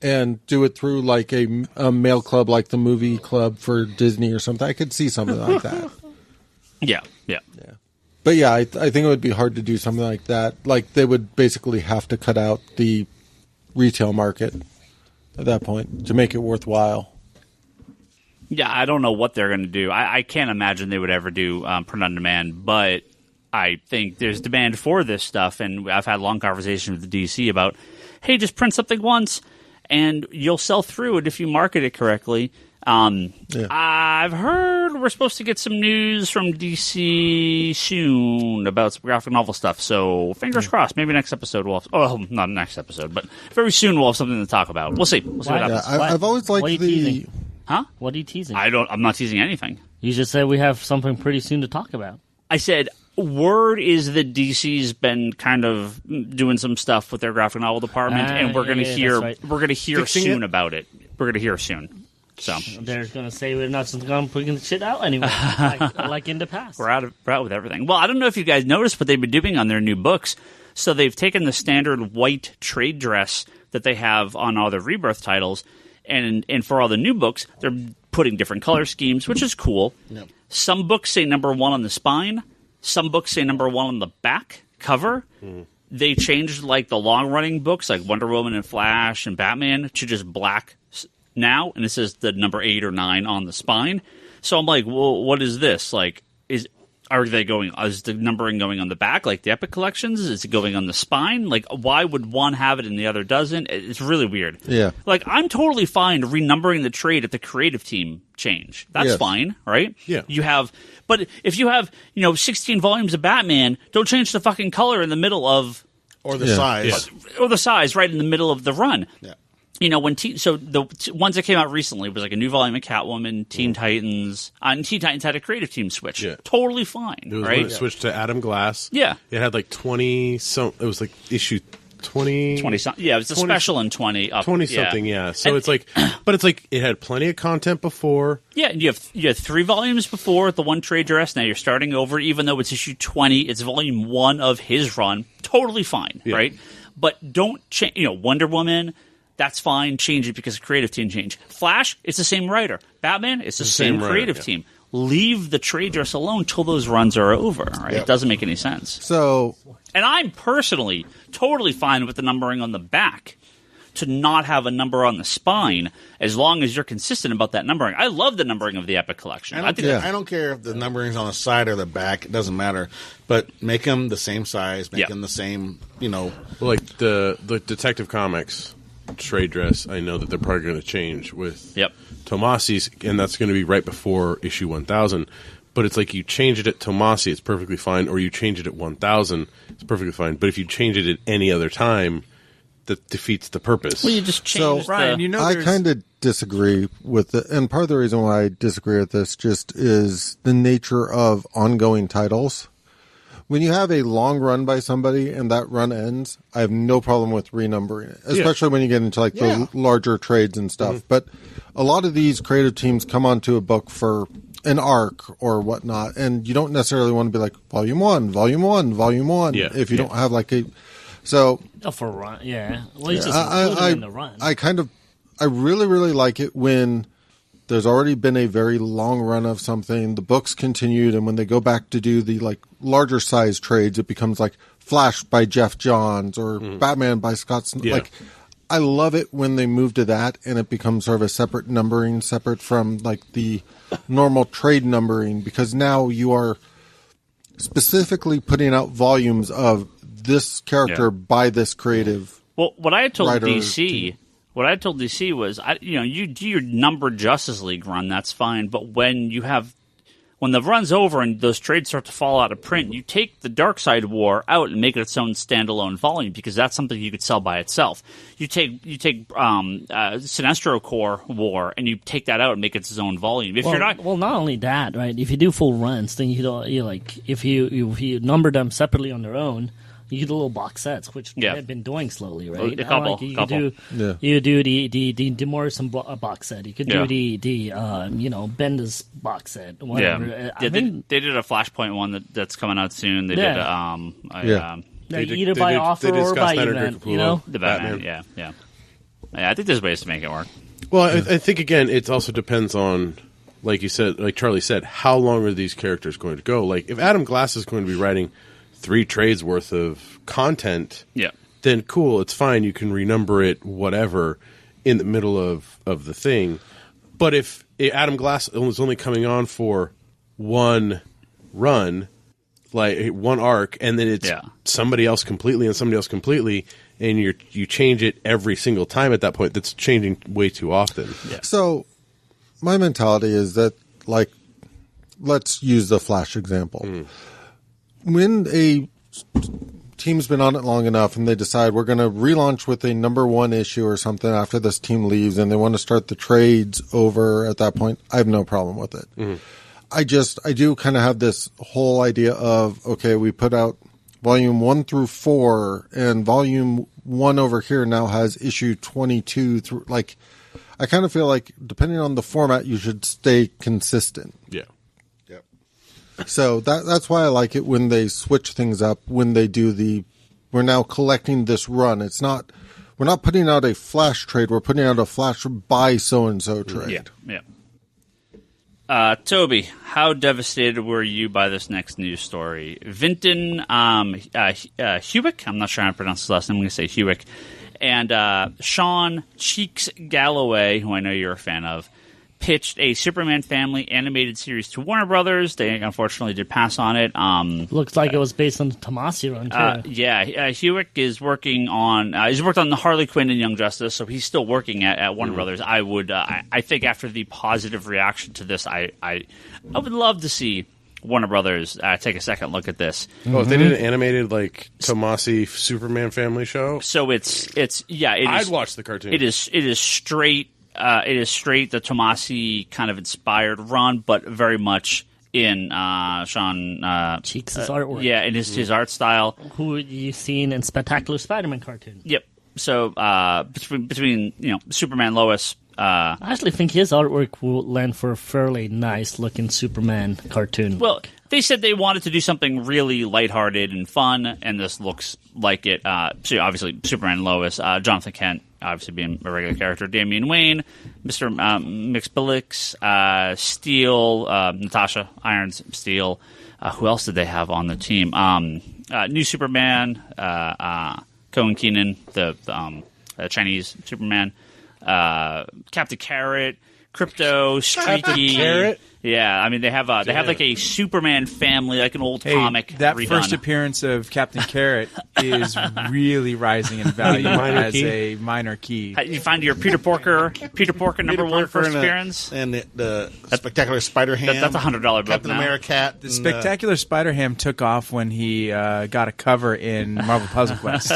and do it through like a mail club, like the movie club for Disney or something, I could see something like that. Yeah. But yeah, I think it would be hard to do something like that. Like they would basically have to cut out the retail market at that point to make it worthwhile. Yeah, I don't know what they're going to do. I can't imagine they would ever do print on demand, but I think there's demand for this stuff, and I've had long conversations with the DC about, hey, just print something once, and you'll sell through it if you market it correctly. I've heard we're supposed to get some news from DC soon about some graphic novel stuff, so fingers crossed. Maybe next episode we'll have, not next episode, but very soon we'll have something to talk about. We'll see. We'll see what happens. I've always liked what are you teasing? Huh? What are you teasing? I'm not teasing anything. You just said we have something pretty soon to talk about. I said word is that DC's been kind of doing some stuff with their graphic novel department, and we're going to hear we're going to hear soon about it. We're going to hear soon. So they're going to say we're not going to put shit out anymore, like in the past. We're out with everything. Well, I don't know if you guys noticed what they've been doing on their new books. So they've taken the standard white trade dress that they have on all their Rebirth titles, and for all the new books, they're putting different color schemes, which is cool. Yep. Some books say number 1 on the spine. Some books say number 1 on the back cover. They changed like the long-running books, like Wonder Woman and Flash and Batman, to just black now, and it says the number 8 or 9 on the spine. So I'm like, well, what is this? Like, is the numbering going on the back, like the Epic Collections? Is it going on the spine? Like, why would one have it and the other doesn't? It's really weird. Yeah. Like, I'm totally fine renumbering the trade if the creative team change. That's fine, right? Yeah. But if you have, 16 volumes of Batman, don't change the fucking color in the middle of... Or the size. Or the size right in the middle of the run. Yeah. So the ones that came out recently was like a new volume of Catwoman, Teen Titans, and Teen Titans had a creative team switch. Yeah. Totally fine, it was right? when it switched to Adam Glass. Yeah. It had like 20 some. It was like issue 20. 20 something. Yeah, it was a special in 20 up. 20 something. Yeah. So it's like, but it's like it had plenty of content before. Yeah, and you had 3 volumes before the one trade dress. Now you're starting over, even though it's issue 20. It's volume 1 of his run. Totally fine, right? But don't change. Wonder Woman. That's fine. Change it because the creative team changed. Flash, it's the same writer. Batman, it's the same creative team. Leave the trade dress alone till those runs are over. Right? It doesn't make any sense. So, and I'm personally totally fine with the numbering on the back to not have a number on the spine as long as you're consistent about that numbering. I love the numbering of the Epic Collection. I don't care if the numbering's on the side or the back. It doesn't matter. But make them the same size. Make them the same, Like the Detective Comics trade dress, I know that they're probably going to change with Tomasi's, and that's going to be right before issue 1000. But it's like you change it at Tomasi, it's perfectly fine, or you change it at 1000, it's perfectly fine. But if you change it at any other time, that defeats the purpose. Well, you just change Ryan, I kind of disagree with it, and part of the reason why I disagree with this just is the nature of ongoing titles. When you have a long run by somebody and that run ends, I have no problem with renumbering it, especially when you get into like the larger trades and stuff. But a lot of these creative teams come onto a book for an arc or whatnot, and you don't necessarily want to be like volume 1, volume 1, volume 1 if you don't have like a... So... for a run, Well, you just include it in the run. I really, really like it when there's already been a very long run of something, the books continued, and when they go back to do the like larger size trades, it becomes like Flash by Jeff Johns or Batman by Scott Snyder. Like, I love it when they move to that and it becomes sort of a separate numbering, separate from like the normal trade numbering, because now you are specifically putting out volumes of this character by this creative. Well, what I had told DC... What I told DC was, you do your numbered Justice League run, that's fine. But when the run's over and those trades start to fall out of print, you take the Darkseid War out and make it its own standalone volume, because that's something you could sell by itself. You take Sinestro Corps War and you take that out and make it its own volume. Not only that, right? If you do full runs, then if you number them separately on their own, You get the little box sets, which they've been doing slowly, right? A couple. You could do the Morrison box set. You could do the Bendis box set. Whatever. Yeah, they did a Flashpoint one that's coming out soon. They did. Either by offer or by event. The Batman. Yeah. I think there's ways to make it work. Well, I think again, it also depends on, like you said, like Charlie said, how long are these characters going to go? Like, if Adam Glass is going to be writing 3 trades worth of content, then cool, it's fine. You can renumber it, whatever, in the middle of the thing. But if Adam Glass is only coming on for one run, like one arc, and then it's somebody else completely and somebody else completely, and you change it every single time at that point, that's changing way too often. Yeah. So my mentality is that, like, let's use the Flash example. When a team's been on it long enough and they decide we're going to relaunch with a number 1 issue or something after this team leaves and they want to start the trades over at that point, I have no problem with it. I do kind of have this whole idea of, okay, we put out volume 1 through 4 and volume 1 over here now has issue 22 through, like, I kind of feel like depending on the format, you should stay consistent. Yeah. So that's why I like it when they switch things up, when they do we're now collecting this run. We're not putting out a Flash trade, we're putting out a Flash by so-and-so trade. Yeah. Toby, how devastated were you by this next news story? Vinton Hewick, I'm not sure how to pronounce his last name, I'm going to say Hewick, and Sean Cheeks Galloway, who I know you're a fan of, pitched a Superman family animated series to Warner Brothers. They unfortunately did pass on it. Looks like it was based on the Tomasi run, too. Hewick is working on... he's worked on the Harley Quinn and Young Justice, so he's still working at Warner Brothers. I would... I think after the positive reaction to this, I would love to see Warner Brothers take a second look at this. Oh, if they did an animated, like, Tomasi Superman family show? So I'd watch the cartoon. It is straight... the Tomasi kind of inspired run, but very much in Sean Cheeks' artwork. Yeah, in his art style. Who you've seen in Spectacular Spider-Man cartoon. Yep. So between Superman, Lois. I actually think his artwork will lend for a fairly nice looking Superman cartoon. Well, they said they wanted to do something really lighthearted and fun, and this looks like it. So obviously, Superman and Lois, Jonathan Kent, obviously being a regular character, Damian Wayne, Mr. Mxyzptlk, Steel, Natasha Irons, Steel. Who else did they have on the team? New Superman, Cohen Keenan, the Chinese Superman, Captain Carrot, Crypto, Streaky. Carrot? Yeah, I mean they have like a Superman family, like an old comic. That redone. First appearance of Captain Carrot is really rising in value as a minor key. You find your Peter Porker number 1 first appearance, and the Spectacular Spider-Ham. That's $100 book Captain now. America. The Spectacular Spider-Ham took off when he got a cover in Marvel Puzzle Quest.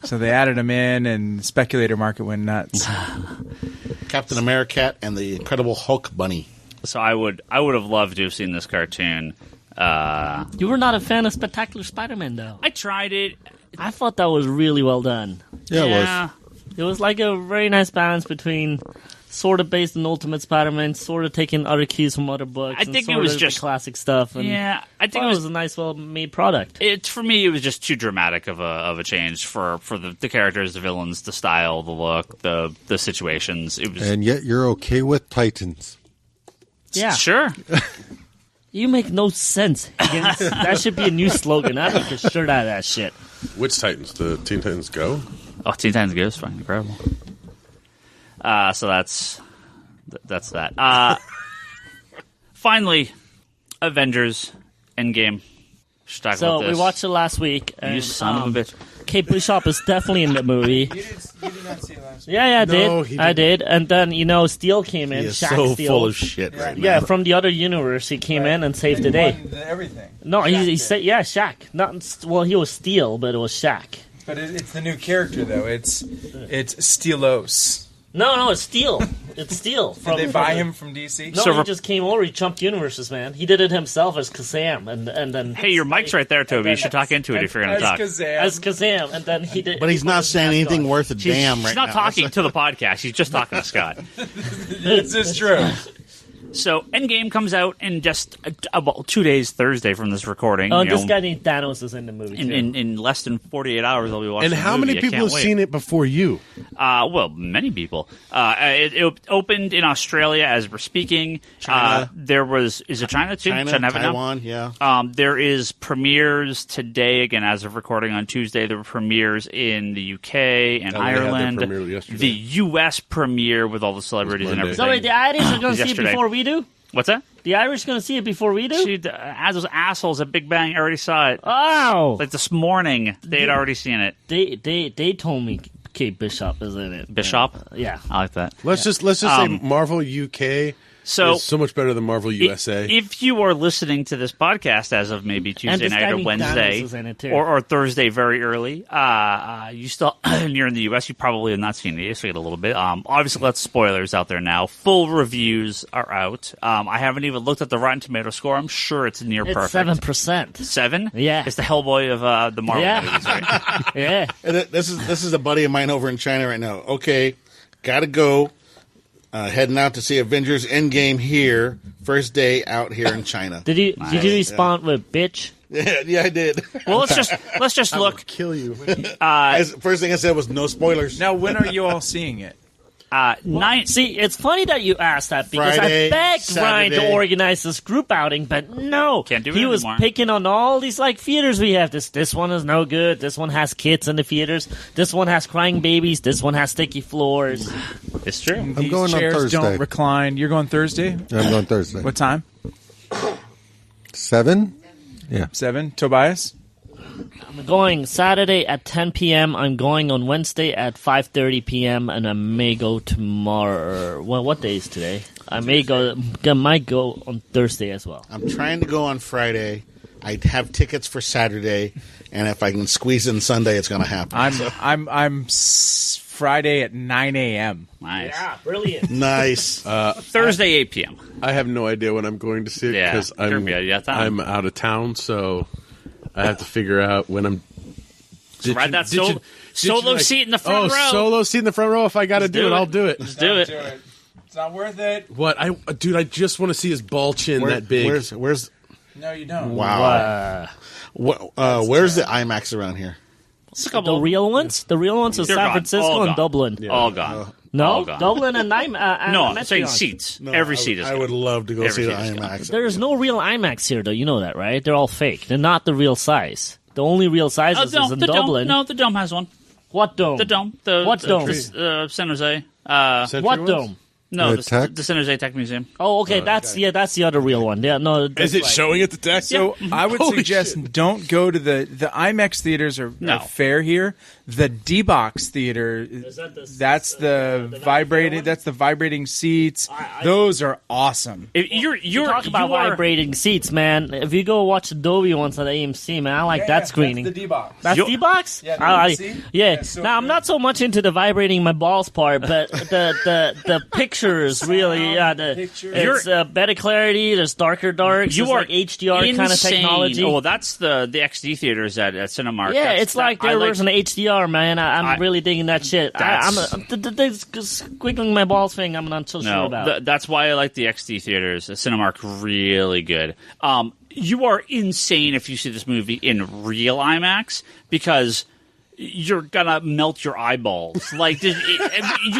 So they added him in, and the speculator market went nuts. Captain America and the Incredible Hulk Bunny. So I would have loved to have seen this cartoon. You were not a fan of Spectacular Spider-Man, though. I tried it. I thought that was really well done. Yeah, it was. It was like a very nice balance between sort of based on Ultimate Spider-Man, sort of taking other cues from other books. I think it was just classic stuff. And I think it was a nice, well-made product. For me, it was just too dramatic of a change for the characters, the villains, the style, the look, the situations. It was, and yet you're okay with Titans. Yeah, sure. You make no sense, Higgins. That should be a new slogan. I'd make a shirt out of that shit. Which Titans? The Teen Titans Go? Oh, Teen Titans Go is fucking incredible. So that's that. Finally, Avengers Endgame. So we watched it last week. And, you son of a bitch. Kate Bishop is definitely in the movie. You did not see it last week. Yeah, I did. And then, Steel came in. He is Shaq so Steel. full of shit right now. Yeah, from the other universe, he came in and saved the day. Everything. No, he said, Shaq. He was Steel, but it was Shaq. But it's the new character, though. It's Steelos. No, it's Steel. It's Steel. Did they buy him from DC? No, he just came over. He jumped universes, man. He did it himself as Kazam, and then. Hey, your mic's right there, Toby. You should talk into it if you're going to talk. As Kazam, and then he did. But he's not saying anything worth a damn right now. He's not talking to the podcast. He's just talking to Scott. This is true. So, Endgame comes out in just about 2 days, Thursday from this recording. Oh, this guy named Thanos is in the movie, too. In less than 48 hours, I'll be watching And how many people have seen it before you? Well, many people. It opened in Australia as we're speaking. China. Is it China, too? China, Taiwan, yeah. There is premieres today, again, as of recording on Tuesday. There were premieres in the UK and Ireland. They had their premiere yesterday. The US premiere with all the celebrities and everything. So wait, the Irish are going to see it before we do? What's that? The Irish going to see it before we do? As those assholes at Big Bang already saw it. Oh! Like this morning, they had already seen it. They told me Kate Bishop is in it. Bishop? Yeah. I like that. Let's just say Marvel UK is so much better than Marvel USA. If you are listening to this podcast as of maybe Tuesday night or Wednesday or Thursday very early, you still you're in the US, you probably have not seen it. You see it a little bit. Obviously, lots of spoilers out there now. Full reviews are out. I haven't even looked at the Rotten Tomato score. I'm sure it's near perfect. 7%. 7? Yeah. It's the Hellboy of the Marvel movies, right? Yeah. And this is a buddy of mine over in China right now. Okay, gotta go. Heading out to see Avengers Endgame here. First day out here in China. Did you respond with bitch? Yeah, I did. Well, let's just look. Kill you. First thing I said was no spoilers. Now, when are you all seeing it? See, it's funny that you asked that because Friday, I begged Ryan Saturday. to organize this group outing, but no. Can't do it He was anymore. picking on all these theaters we have. This one is no good. This one has kids in the theaters. This one has crying babies. This one has sticky floors. It's true. I'm These going on chairs Thursday. don't recline. You're going Thursday? I'm going Thursday. What time? 7? Yeah. 7. Tobias? I'm going Saturday at 10 p.m. I'm going on Wednesday at 5:30 p.m. and I may go tomorrow. Well, what day is today? I might go on Thursday as well. I'm trying to go on Friday. I have tickets for Saturday, and if I can squeeze in Sunday, it's going to happen. I'm Friday at 9 a.m. Nice. Yeah, brilliant. Nice. Thursday, 8 p.m. I have no idea when I'm going to see it because I'm out of town, so I have to figure out when I'm. Ride that solo seat in the front row. Oh, solo seat in the front row. If I got to do it, I'll do it. Just do it. It's not worth it. What? I just want to see his ball chin that big. Where's? No, you don't. Wow. Where's the IMAX around here? The real ones? The real ones are They're San gone. Francisco All and gone. Dublin. Yeah. All gone. No, All gone. Dublin and No, I'm saying Metreon. seats. No, Every seat is I gone. would love to go Every see the seat is gone. IMAX. There's no real IMAX here, though. You know that, right? They're all fake. They're not the real size. The only real sizes is in the Dublin. Dome. No, the Dome has one. What dome? The Dome. What dome? San Jose. What dome? No, The Tech? the San Jose Tech Museum. Oh, okay. That's the other real one. Yeah, no. Is it showing at the Tech? So I would Holy suggest shit. don't go to the IMAX theaters are fair here. The D-Box theater, that's the vibrating. That's the vibrating seats. Those are awesome. You talk about vibrating seats, man. If you go watch the Dolby ones at AMC, man, I like that screening. That's the D-Box. That's D-Box? Yeah, the AMC? Yeah. So now, I'm not so much into the vibrating my balls part, but the pictures really, it's better clarity, there's darker darks, You it's are like HDR kind of technology. Oh, well, that's the XD theaters at Cinemark. Yeah, it's like their version of HDR, man. I'm really digging that shit. I'm squiggling my balls thing, I'm not so sure about. That's why I like the XD theaters. Cinemark, really good. You are insane if you see this movie in real IMAX because you're gonna melt your eyeballs. Like you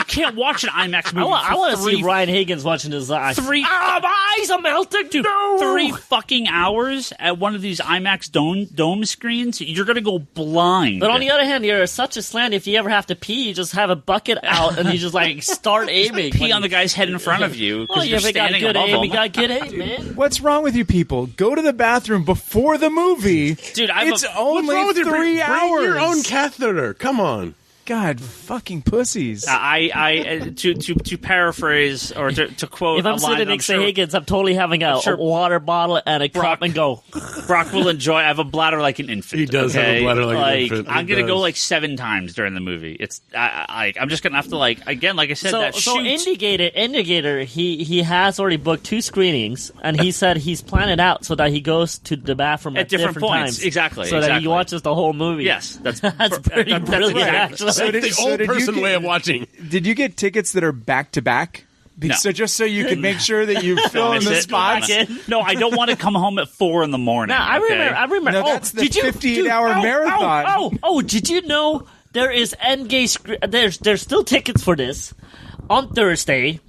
can't watch an IMAX movie. I want to see Ryan Higgins watching his eyes. My eyes are melting, dude. No! 3 fucking hours at one of these IMAX dome screens. You're gonna go blind. But on the other hand, you're such a slant. If you ever have to pee, you just have a bucket out and you just start aiming. Pee on the guy's head in front of you because you're standing above him. You got good aim, man. What's wrong with you people? Go to the bathroom before the movie. Dude, it's only 3 hours. Bring your own catheter. Come on. God, fucking pussies. To paraphrase or to quote, if I'm sitting next to Higgins, I'm totally having a water bottle and a cup and go. Brock will enjoy. I have a bladder like an infant. He does have a bladder like an infant. I'm gonna go like 7 times during the movie. It's I'm just gonna have to like I said that. So Indicator, he has already booked 2 screenings, and he said he's planned it out so that he goes to the bathroom at different points, times. Exactly, so that he watches the whole movie. Yes, that's pretty brilliant. Actually. The old person way of watching. Did you get tickets that are back to back? No. So just so you can make sure that you fill in the spots. No, I don't want to come home at 4 in the morning. No, I remember. No, that's the 58-hour marathon. Did you know there is Endgame? There's still tickets for this on Thursday,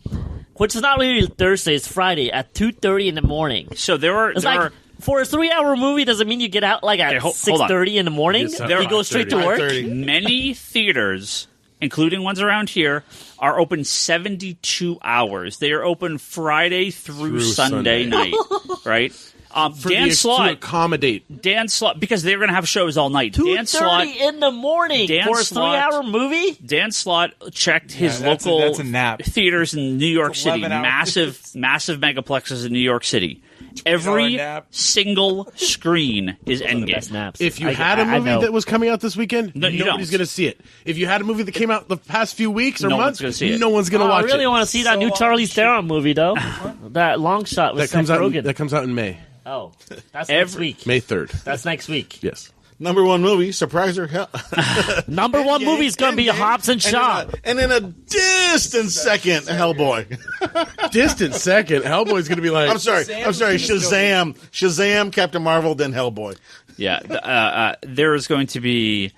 which is not really Thursday. It's Friday at 2:30 in the morning. So for a 3-hour movie, does it mean you get out like at 6:30 in the morning? You go straight to work? Many theaters, including ones around here, are open 72 hours. They are open Friday through Sunday night, right? To accommodate Dan Slott, because they're going to have shows all night. 2:30 in the morning for a 3-hour movie? Dan Slott checked his local theaters in New York City, massive megaplexes in New York City. Every single screen is Endgame. If you had a movie that was coming out this weekend, nobody's going to see it. If you had a movie that came out the past few weeks or months, no one's going to watch it. I really want to see that new Charlize Theron movie, though. That long shot with Seth Rogen. That comes out in May. Oh, that's next week. May 3rd. That's next week. Yes. Number 1 movie, surprise or hell? Number 1 movie is going to be Hobbs and Shaw. And in a distant second, Hellboy. Distant second, Hellboy's going to be like. I'm sorry, Shazam, Captain Marvel, then Hellboy. Yeah, there is going to be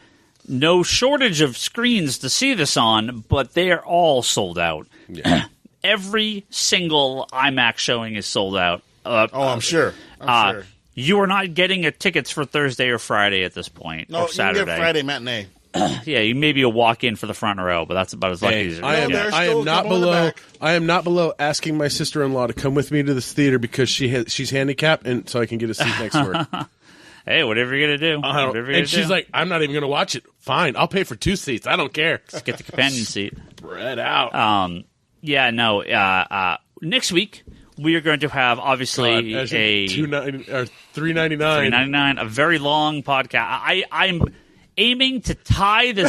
no shortage of screens to see this on, but they are all sold out. Yeah. Every single IMAX showing is sold out. I'm sure. You are not getting tickets for Thursday or Friday at this point, or Saturday. You can get Friday matinee. Yeah, maybe a walk-in for the front row, but that's about as lucky as I am not below asking my sister-in-law to come with me to this theater because she's handicapped, and so I can get a seat next to her. Hey, whatever you're gonna do. She's like, I'm not even gonna watch it. Fine, I'll pay for 2 seats. I don't care. Just get the companion seat. Spread out. Next week we are going to have obviously a $3.99, a very long podcast. I'm aiming to tie the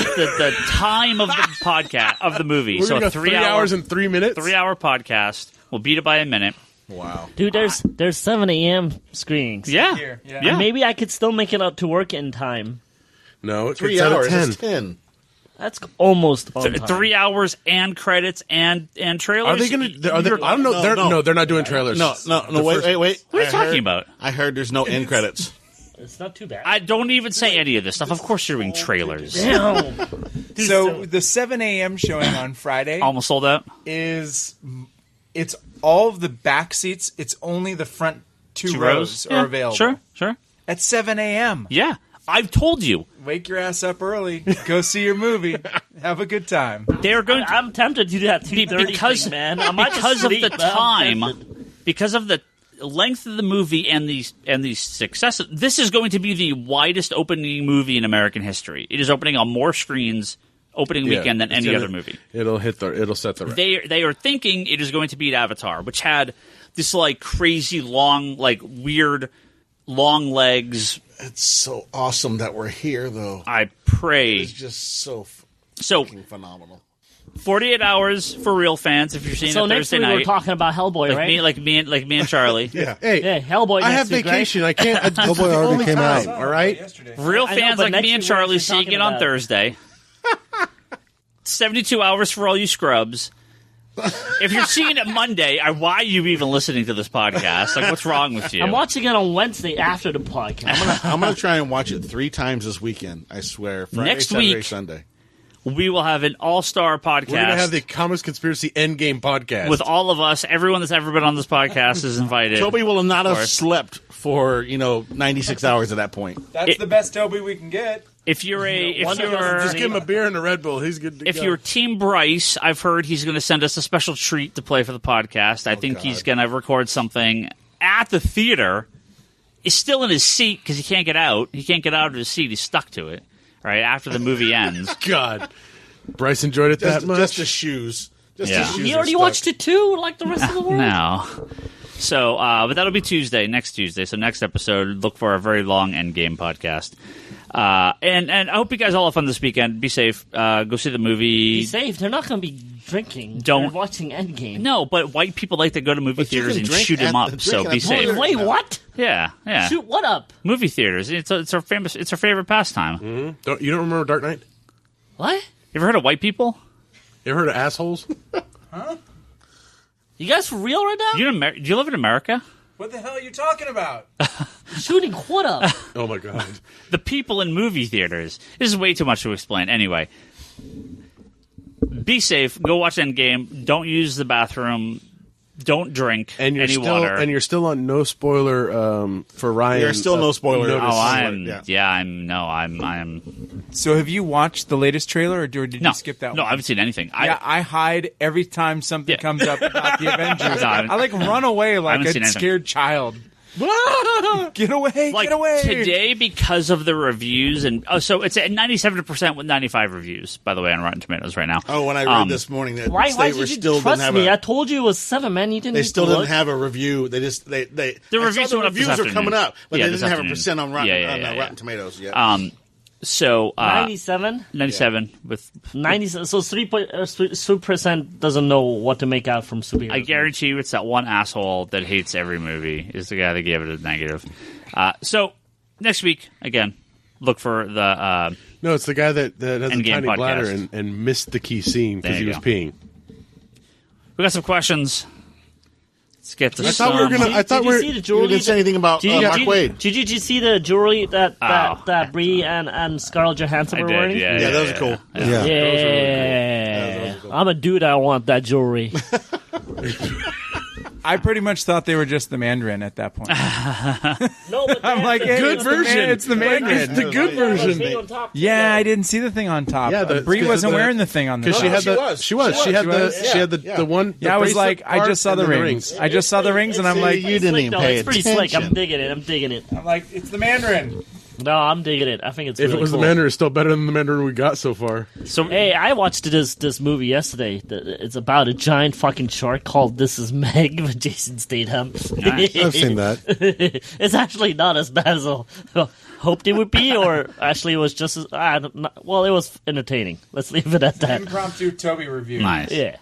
time of the podcast of the movie. We're so 3 hours and 3 minutes. 3-hour podcast. We'll beat it by a minute. Wow, dude! There's 7 a.m. screenings. Yeah. Maybe I could still make it out to work in time. No, it's 3 hours. It's 10. That's almost on time. 3 hours and credits and trailers. Are they going to? I don't know. They're not doing trailers. No. Wait. What are you talking about? I heard there's no end credits. It's not too bad. I don't even say any of this stuff. Of course you're doing trailers. So the 7 a.m. showing on Friday almost sold out. It's all of the back seats. It's only the front two rows are available. Sure. At 7 a.m. Yeah. I've told you. Wake your ass up early. Go see your movie. Have a good time. They're going. I'm tempted to do that 2:30 thing, man. Because of the time, because of the length of the movie and the success. This is going to be the widest opening movie in American history. It is opening on more screens opening weekend than any other movie. It'll set the record. They are thinking it is going to beat Avatar, which had this like crazy long, like weird long legs. It's so awesome that we're here, though. I pray. It's just so fucking phenomenal. 48 hours for real fans. If you're seeing it Thursday night, we're talking about Hellboy, right? Like me and Charlie. Yeah. Hey, Hellboy. I have vacation. Right? I can't. Hellboy already came out. All right. Real fans like me and Charlie seeing it on Thursday. 72 hours for all you scrubs. If you're seeing it Monday, why are you even listening to this podcast? Like, what's wrong with you? I'm watching it on Wednesday after the podcast. I'm gonna try and watch it 3 times this weekend. I swear. Friday, Next Saturday, week, Sunday. We will have an all-star podcast. We're gonna have the Comics Conspiracy Endgame podcast with all of us. Everyone that's ever been on this podcast is invited. Toby will not have slept for 96 hours at that point. That's the best Toby we can get. If you're just give him a beer and a Red Bull, he's good to go. If you're Team Bryce, I've heard he's going to send us a special treat to play for the podcast. I think he's going to record something at the theater. He's still in his seat because he can't get out. He can't get out of his seat. He's stuck to it. Right after the movie ends. God, Bryce enjoyed it that much. Just the shoes. Just the shoes. You already watched it too, like the rest of the world. No. So, but that'll be next Tuesday. So next episode, look for a very long Endgame podcast. And I hope you guys all have fun this weekend. Be safe. Go see the movie. Be safe. They're not going to be drinking. They're watching Endgame. No, but white people like to go to movie theaters and shoot them up. So be safe. Wait, what? Yeah. Shoot what up? Movie theaters. It's our favorite pastime. Mm-hmm. You don't remember Dark Knight? What? You ever heard of white people? You ever heard of assholes? Huh? You guys for real right now? Do you live in America? What the hell are you talking about? Shooting what up? Oh my god. The people in movie theaters. This is way too much to explain. Anyway, be safe. Go watch Endgame. Don't use the bathroom. Don't drink any water. And you're still on no spoiler for Ryan. There's still no spoiler. Notice. I am. So have you watched the latest trailer, or did you skip that one? No, I haven't seen anything. I hide every time something comes up about the Avengers. No, I like run away like a scared child. Get away! Like get away! Today, because of the reviews, and so it's at 97% with 95 reviews. By the way, on Rotten Tomatoes right now. Oh, when I read this morning that why did you still trust didn't have me? I told you it was 7, man. You didn't. They still look. didn't have a review. They just the reviews are coming up, but they didn't have a afternoon. % on Rotten Tomatoes yet. So 97 with 97. So 3% doesn't know what to make out from superheroes. I guarantee you, it's that one asshole that hates every movie is the guy that gave it a negative. So next week again, look for the no, it's the guy that has a Endgame tiny podcast. bladder and missed the key scene because he was peeing. We got some questions. Let's get to I thought we were gonna. I thought Did you see the jewelry? You didn't say anything about Mark Waid. Did you see the jewelry that Brie and Scarlett Johansson were wearing? Yeah, those are cool. Yeah. Those are cool. I'm a dude. I want that jewelry. I pretty much thought they were just the Mandarin at that point. No, but I'm like, hey, good version. It's the Mandarin. It's the good version. Yeah, I didn't see the thing on top. Yeah, Brie wasn't wearing the thing on the top. Because she had the one. Yeah, I was like, I just saw the rings. I just saw the rings, and I'm like, you didn't even pay It's pretty slick. I'm digging it. I'm like, it's the Mandarin. No, I'm digging it. I think it's If really it was cool. the Mandarin, it's still better than the Mandarin we got so far. So hey, I watched this movie yesterday. It's about a giant fucking shark called This Is Meg with Jason Statham. Nice. I've seen that. It's actually not as bad as I hoped it would be, or actually it was just as... it was entertaining. Let's leave it at that. Impromptu Toby review. nice. Yeah.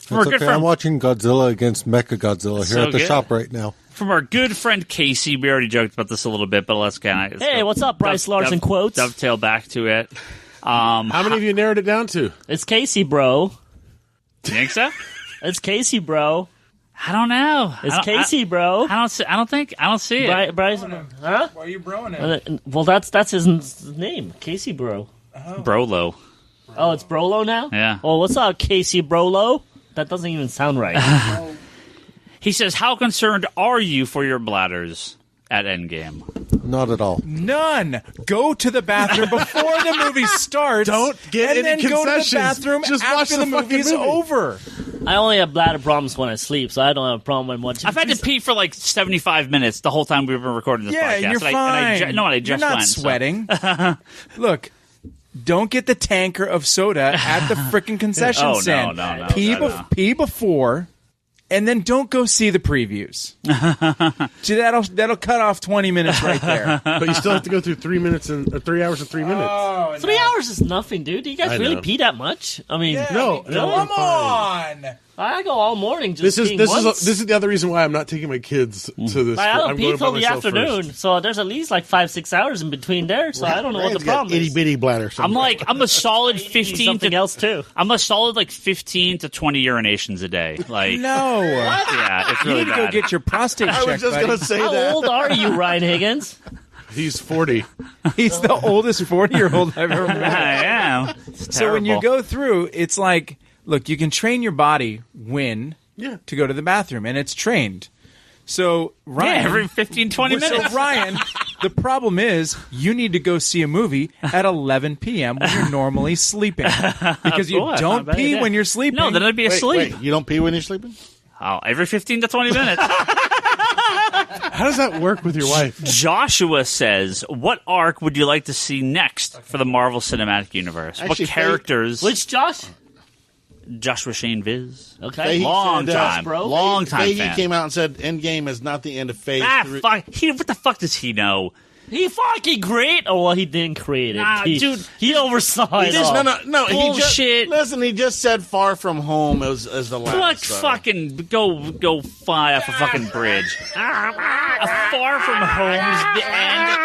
From our It's good okay. friend, I'm watching Godzilla against Mechagodzilla here So at the good. shop right now. from our good friend Casey, we already joked about this a little bit, but let's kind of... Hey, what's up, Bryce Larson quotes? Dovetail back to it. How many of you narrowed it down to? It's Casey, bro. You think so? It's Casey, bro. I don't know. It's Casey, bro. I don't see it. Bryce, huh? Why are you broing it? Well, that's his name, Casey, bro. Brolo. Oh, it's Brolo now? Yeah. Oh, what's up, Casey Brolo? That doesn't even sound right. He says, how concerned are you for your bladders at Endgame? Not at all. None. Go to the bathroom before the movie starts. Don't get and any then go to the concessions. bathroom Just after watch the the fucking movie's movie. over. I only have bladder problems when I sleep, so I don't have a problem when watching. I've had to pee for like 75 minutes the whole time we've been recording this Yeah, podcast. you're And fine. I just you're not went. so- sweating. Look, don't get the tanker of soda at the freaking concession Oh, no, stand. no, Pee before, and then don't go see the previews. See, that'll cut off 20 minutes right there. But you still have to go through 3 minutes and 3 hours and 3 minutes. Oh, 3 hours is nothing, dude. Do you guys I really know. pee that much? I mean, No, come on. I go all morning just This is peeing once. this is the other reason why I'm not taking my kids to this. I don't I'm pee going by till the myself afternoon, first. so there's at least like 5-6 hours in between there. So I don't know what the Ryan's got problem is. itty bitty bladder. I'm a solid Eat 15 something to else too. I'm a solid like 15 to 20 urinations a day. Like No. yeah, it's You really need to bad. go get your prostate I was checked, just buddy. going to say How that. old are you, Ryan Higgins? He's 40. He's the oldest 40-year-old I've ever met. I am. It's So when you terrible. go through, it's like, look, you can train your body to go to the bathroom, and it's trained. So Ryan, every 15, 20 minutes. So Ryan, the problem is you need to go see a movie at 11 p.m. when you're normally sleeping because you Boy, don't not pee bad. when you're sleeping. No, then I'd be asleep. Wait, you don't pee when you're sleeping? Oh, every 15 to 20 minutes. How does that work with your wife? Joshua says, "What arc would you like to see next for the Marvel Cinematic Universe? Actually, what characters?" Which Josh? Joshua Shane Viz. Okay, Long said, time, bro. long time He fan. came out and said Endgame is not the end of Phase 3. Fuck. What the fuck does he know? He fucking create. Oh well, he didn't create it. Nah, dude, he oversaw it. all. No. Bullshit. He just said Far From Home as the last. Look, fucking go fly off a fucking bridge. Far From Home's the end.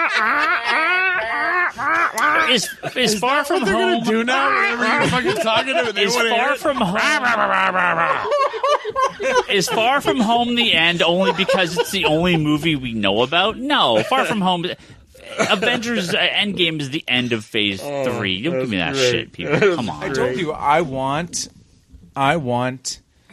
Is Far From Home? Do now whenever you're fucking talking to them. Is Far From Home? Is Far From Home the end only because it's the only movie we know about? No, Far From Home. Avengers Endgame is the end of Phase 3. Don't give me that shit, people. Come on. I told you I want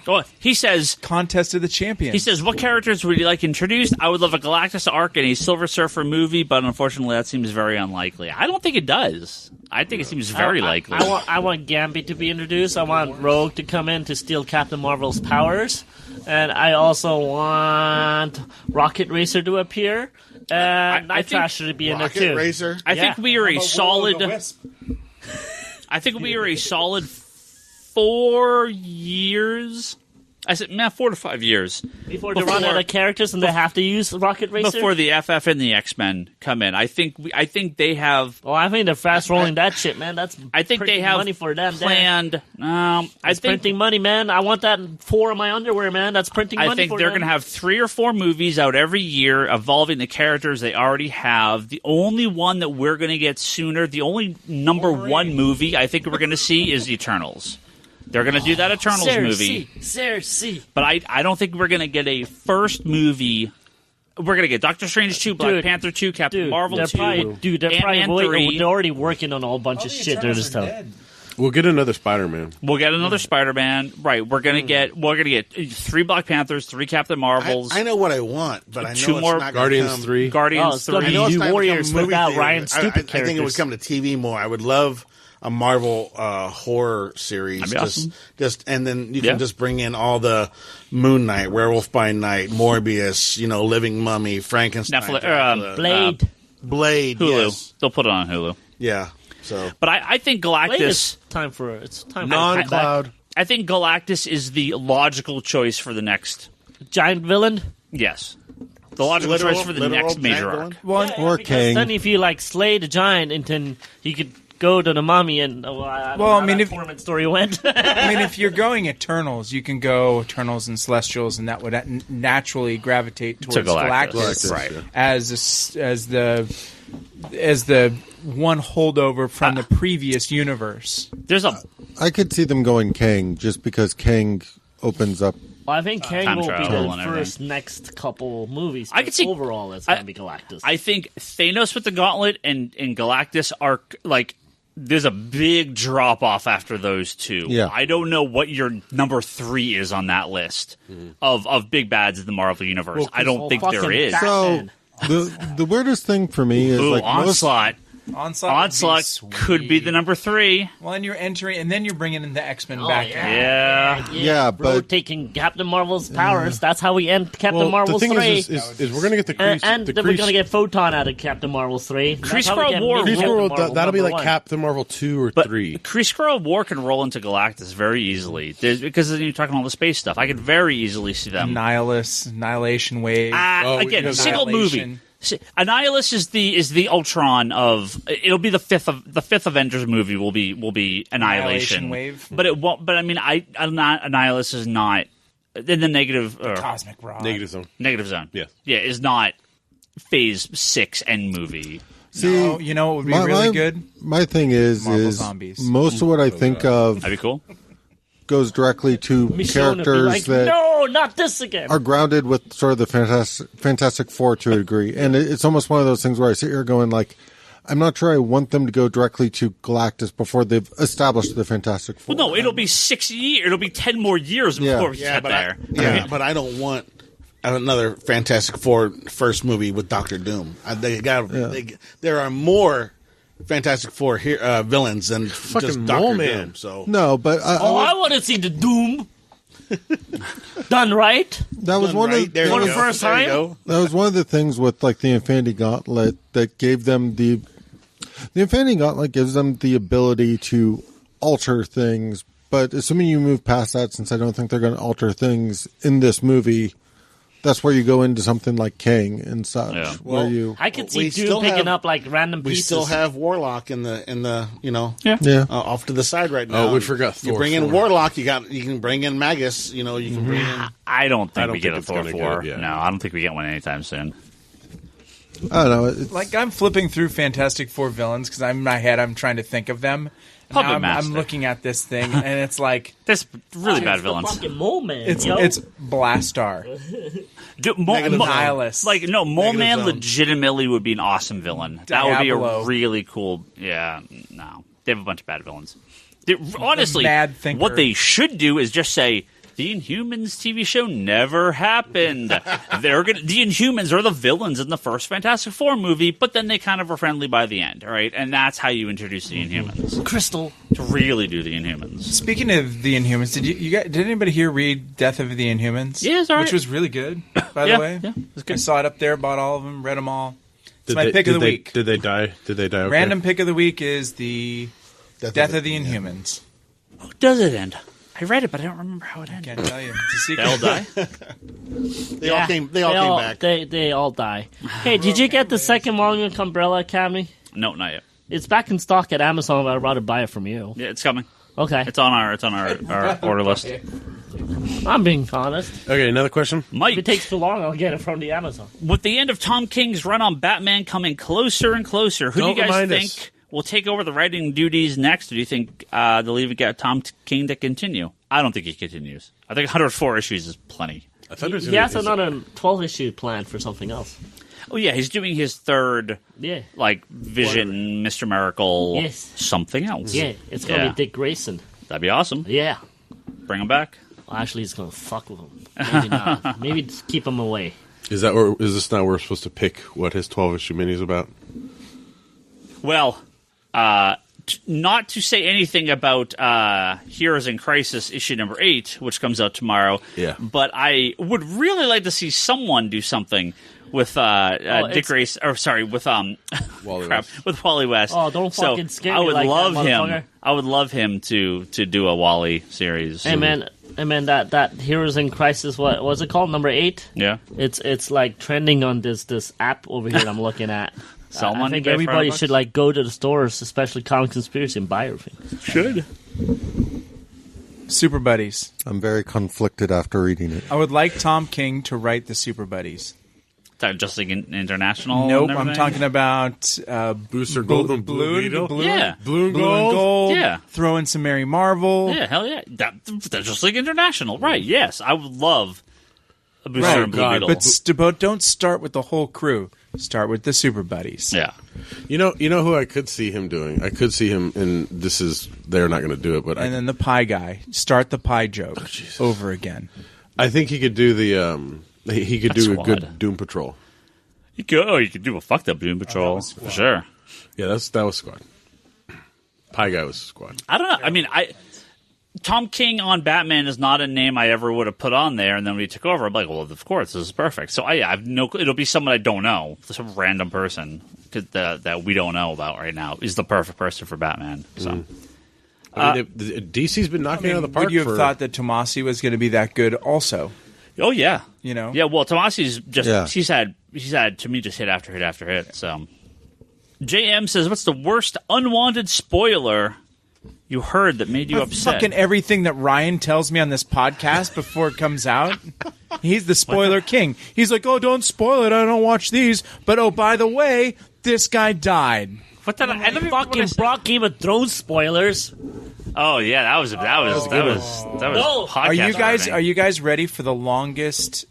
Oh, he says, Contest of the Champions. he says, what characters would you like introduced? I would love a Galactus arc and a Silver Surfer movie, but unfortunately that seems very unlikely. I don't think it does. I think it seems very likely. I want Gambit to be introduced. I want Rogue to come in to steal Captain Marvel's powers, and I also want Rocket Racer to appear. And Night Thrasher to be in there Rocket too. Racer. I think we are a solid. Wisp. I think we are a solid 4 years. I said, 4 to 5 years Before they run out of characters and they have to use Rocket Racer. before the FF and the X-Men come in. I think they have. Oh, I think they're fast rolling that shit, man. That's I think they printing have money for them. planned. I That's think printing money, man. I want that 4 of my underwear, man. That's printing money. I think for they're them. going to have 3 or 4 movies out every year evolving the characters they already have. The only one that we're going to get sooner, the only number 1 movie I think we're going to see is Eternals. They're going to do that Eternals movie. Cersei. But I don't think we're going to get a first movie. We're going to get Doctor Strange 2, Black Panther 2, Captain Marvel 2, Ant-Man 3. They're already working on a whole bunch of shit. They're just telling. We'll get another Spider-Man. We'll get another Spider-Man. Right. We're going to get 3 Black Panthers, 3 Captain Marvels. I know what I want, but I know 2 it's more not Guardians come. 3. Guardians Oh, 3. I know it's New not gonna Warriors become movie without theater. Ryan's stupid I think it characters. would come to TV more. I would love a Marvel horror series. That'd be awesome. Just and then you Yeah. can just bring in all the Moon Knight, Werewolf by Night, Morbius, Living Mummy, Frankenstein, Netflix, Dracula, Blade. Blade, Hulu. yes. They'll put it on Hulu. Yeah. So But I think Blade Galactus. is time for it's time for Non-cloud. I think Galactus is the logical choice for the next. giant villain. Yes. The logical Literal- choice for the literal next major giant arc. villain? One Or Because King. then if you slay the giant, and then you could go to the mummy and I don't know how that torment story went. I mean, if you're going Eternals, you can go Eternals and Celestials, and that would naturally gravitate towards Galactus. Galactus, Right. as the one holdover from the previous universe. There's a I could see them going Kang just because Kang opens up. Well, I think Kang Time will be travel the and everything. first next couple movies. I could see- overall it's going to be Galactus. I think Thanos with the Gauntlet and Galactus are there's a big drop off after those two. Yeah. I don't know what your number 3 is on that list of big bads in the Marvel universe. I don't think there fucking is. Batman. So the weirdest thing for me is Ooh, like most Onslaught. Onslaught Could be the number 3. Well, and you're entering, and then you're bringing in the X-Men back. Yeah. Yeah, Bro, but taking Captain Marvel's powers. That's how we end Captain Well, the Marvel's thing 3. is we're going to get the Kreese. and the then we're Kreese- going to get Photon out of Captain Marvel's 3. That's Kree how we Skrull get War- Captain Kreese World, Marvel that'll be number like one. Captain Marvel 2 or But 3. Kree Skrull War can roll into Galactus very easily. Because then you're talking all the space stuff. I could very easily see them. Annihilation Wave. Again, because single movie. Annihilation. Annihilus is the Ultron of. It'll be the fifth Avengers movie. Will be Annihilation Wave. But it won't. But I mean, Annihilus is not in the negative. Cosmic Rod. Negative Zone. Negative Zone. Yes. Yeah, is not Phase 6 end movie. see, No, you know what would be really good? My thing is Marvel Zombies. most of what I think of That'd be cool. goes directly to Michonne would be characters like, that no, not this again. are grounded with sort of the Fantastic Four to a degree. And it's almost one of those things where I sit here going like, I'm not sure I want them to go directly to Galactus before they've established the Fantastic Four. Well, no, it'll be 6 years. It'll be 10 more years before we get there. But I don't want another Fantastic Four first movie with Doctor Doom. There are more Fantastic Four villains than just Fucking Doctor Mole Man. Doom. So No, but I want to see the Doom. Done right. That was one of There you One go. first There you time? go. that was one of the things with like the Infinity Gauntlet that gave them the Infinity Gauntlet gives them the ability to alter things. But assuming you move past that, since I don't think they're going to alter things in this movie, that's where you go into something like Kang and such. Yeah. Where you, I could We see still Doom picking have- up like random We pieces. still have Warlock in the yeah. off to the side right now. Oh, we forgot You Thor bring in 4. Warlock, you can bring in Magus. You can bring in. I don't think I don't we get think a it's Thor gonna 4. get it, yeah. No, I don't think we get one anytime soon. I don't know. It's, Like I'm flipping through Fantastic Four villains because in my head I'm trying to think of them. And Puppet now Master. I'm looking at this thing and it's like There's really bad It's the villains. fucking moment. it's yo. Blastar. Negative Nihilus. Like no, Mole Negative Man Zone. legitimately would be an awesome villain. That would be Diablo. a really cool. Yeah, no, they have a bunch of bad villains. Honestly, mad thinker. what they should do is just say the Inhumans TV show never happened. The Inhumans are the villains in the first Fantastic Four movie, but then they kind of are friendly by the end, all right? And that's how you introduce the Inhumans. Crystal. To really do the Inhumans. Speaking of the Inhumans, did anybody here read Death of the Inhumans? Yeah, it's all right. Which was really good, by Yeah, the way. yeah, it's good. I saw it up there, bought all of them, read them all. It's Did my they- pick of did the they- week. Did they die? Did they die? Okay? Random pick of the week is the Death of the Inhumans. Who does it end? I read it, but I don't remember how it ended. Can't tell you. It's a secret. They all die? They all came back. They all die. Hey, did you get the second volume of Umbrella Academy? No, not yet. It's back in stock at Amazon, but I'd rather buy it from you. Yeah, it's coming. Okay. It's on our order list. I'm being honest. Okay, another question. Mike, If it takes too long, I'll get it from the Amazon. with the end of Tom King's run on Batman coming closer and closer, who Don't do you guys remind think us. will take over the writing duties next? Or do you think they'll even get Tom King to continue? I don't think he continues. I think 104 issues is plenty. I thought it was He gonna has be- another 12-issue plan for something else. Oh yeah, he's doing his third, Yeah. like Vision, Mr. Miracle, Yes. something else. Yeah, it's going to Yeah. be Dick Grayson. That'd be awesome. Yeah. Bring him back. Well, actually, he's going to fuck with him. Maybe not. Maybe just keep him away. Is this now we're supposed to pick what his 12-issue mini is about? Well, not to say anything about Heroes in Crisis issue number 8, which comes out tomorrow. Yeah. But I would really like to see someone do something with Dick Grace, or sorry, with Wally crap, West. with Wally West. Oh, don't So fucking scare I me would like that, love him. motherfucker. I would love him to do a Wally series. Hey, man, that Heroes in Crisis, what was it called? Number 8? Yeah. It's like trending on this app over here that I'm looking at. Someone I think pay everybody $5. should like go to the stores, especially Comic Conspiracy, and buy everything. Should. Super Buddies. I'm very conflicted after reading it. I would like Tom King to write the Super Buddies. Just like international. Nope, and I'm everything? talking about Booster Gold and Blue Beetle? Yeah. Blue and Blue and Gold? Gold. Yeah. Throw in some Mary Marvel. Yeah, hell yeah. That's just like international, right? Yes, I would love a Booster Right, and Blue Beetle. but don't start with the whole crew. Start with the Super Buddies. Yeah. You know who I could see him doing? I could see him, and they're not going to do it, but And then the pie guy. Start the pie joke over again. I think he could do the he could do a Squad. good Doom Patrol. You could do a fucked up Doom Patrol for sure. Yeah, that was Squad. Pie guy was Squad. I don't know. I mean, Tom King on Batman is not a name I ever would have put on there, and then when he took over, I'm like, well, of course, this is perfect. So I have no. It'll be someone I don't know, some random person that we don't know about right now is the perfect person for Batman. So. I mean, DC's been knocking it out of the park. Would you have thought that Tomasi was going to be that good also? Oh yeah, You know? Yeah, well, Tomasi's just Yeah. he's had to me just hit after hit after hit. So, JM says, "What's the worst unwanted spoiler you heard that made you upset?" Fucking everything that Ryan tells me on this podcast before it comes out. He's the spoiler king. He's like, oh, don't spoil it. I don't watch these. But, oh, by the way, this guy died. What did I don't even Fucking brought Game of Thrones spoilers. Oh yeah, that was No. podcast. Are you guys ready for the longest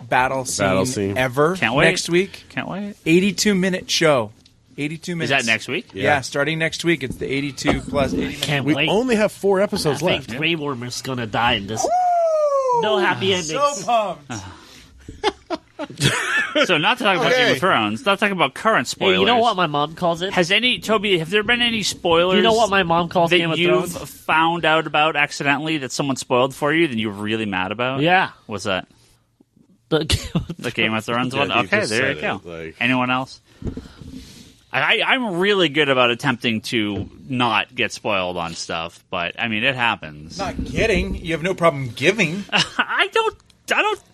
battle scene ever? Can't wait. Next week? Can't wait. 82-minute show. 82 minutes. Is that next week? Yeah, starting next week. It's the 82 plus 80 minutes. Can't We wait. only have 4 I episodes think left. Grey Worm is gonna die in this. No happy endings. So pumped. So not talking about Game of Thrones, not talking about current spoilers. Hey, you know what my mom calls it? Toby, have there been any spoilers? You know what my mom calls Game of Thrones? That you've found out about accidentally that someone spoiled for you that you're really mad about? Yeah. What's that? The Game of Thrones one? Yeah, Okay, there you go. Like... Anyone else? I'm really good about attempting to not get spoiled on stuff, but, I mean, it happens. Not getting. You have no problem giving. I don't,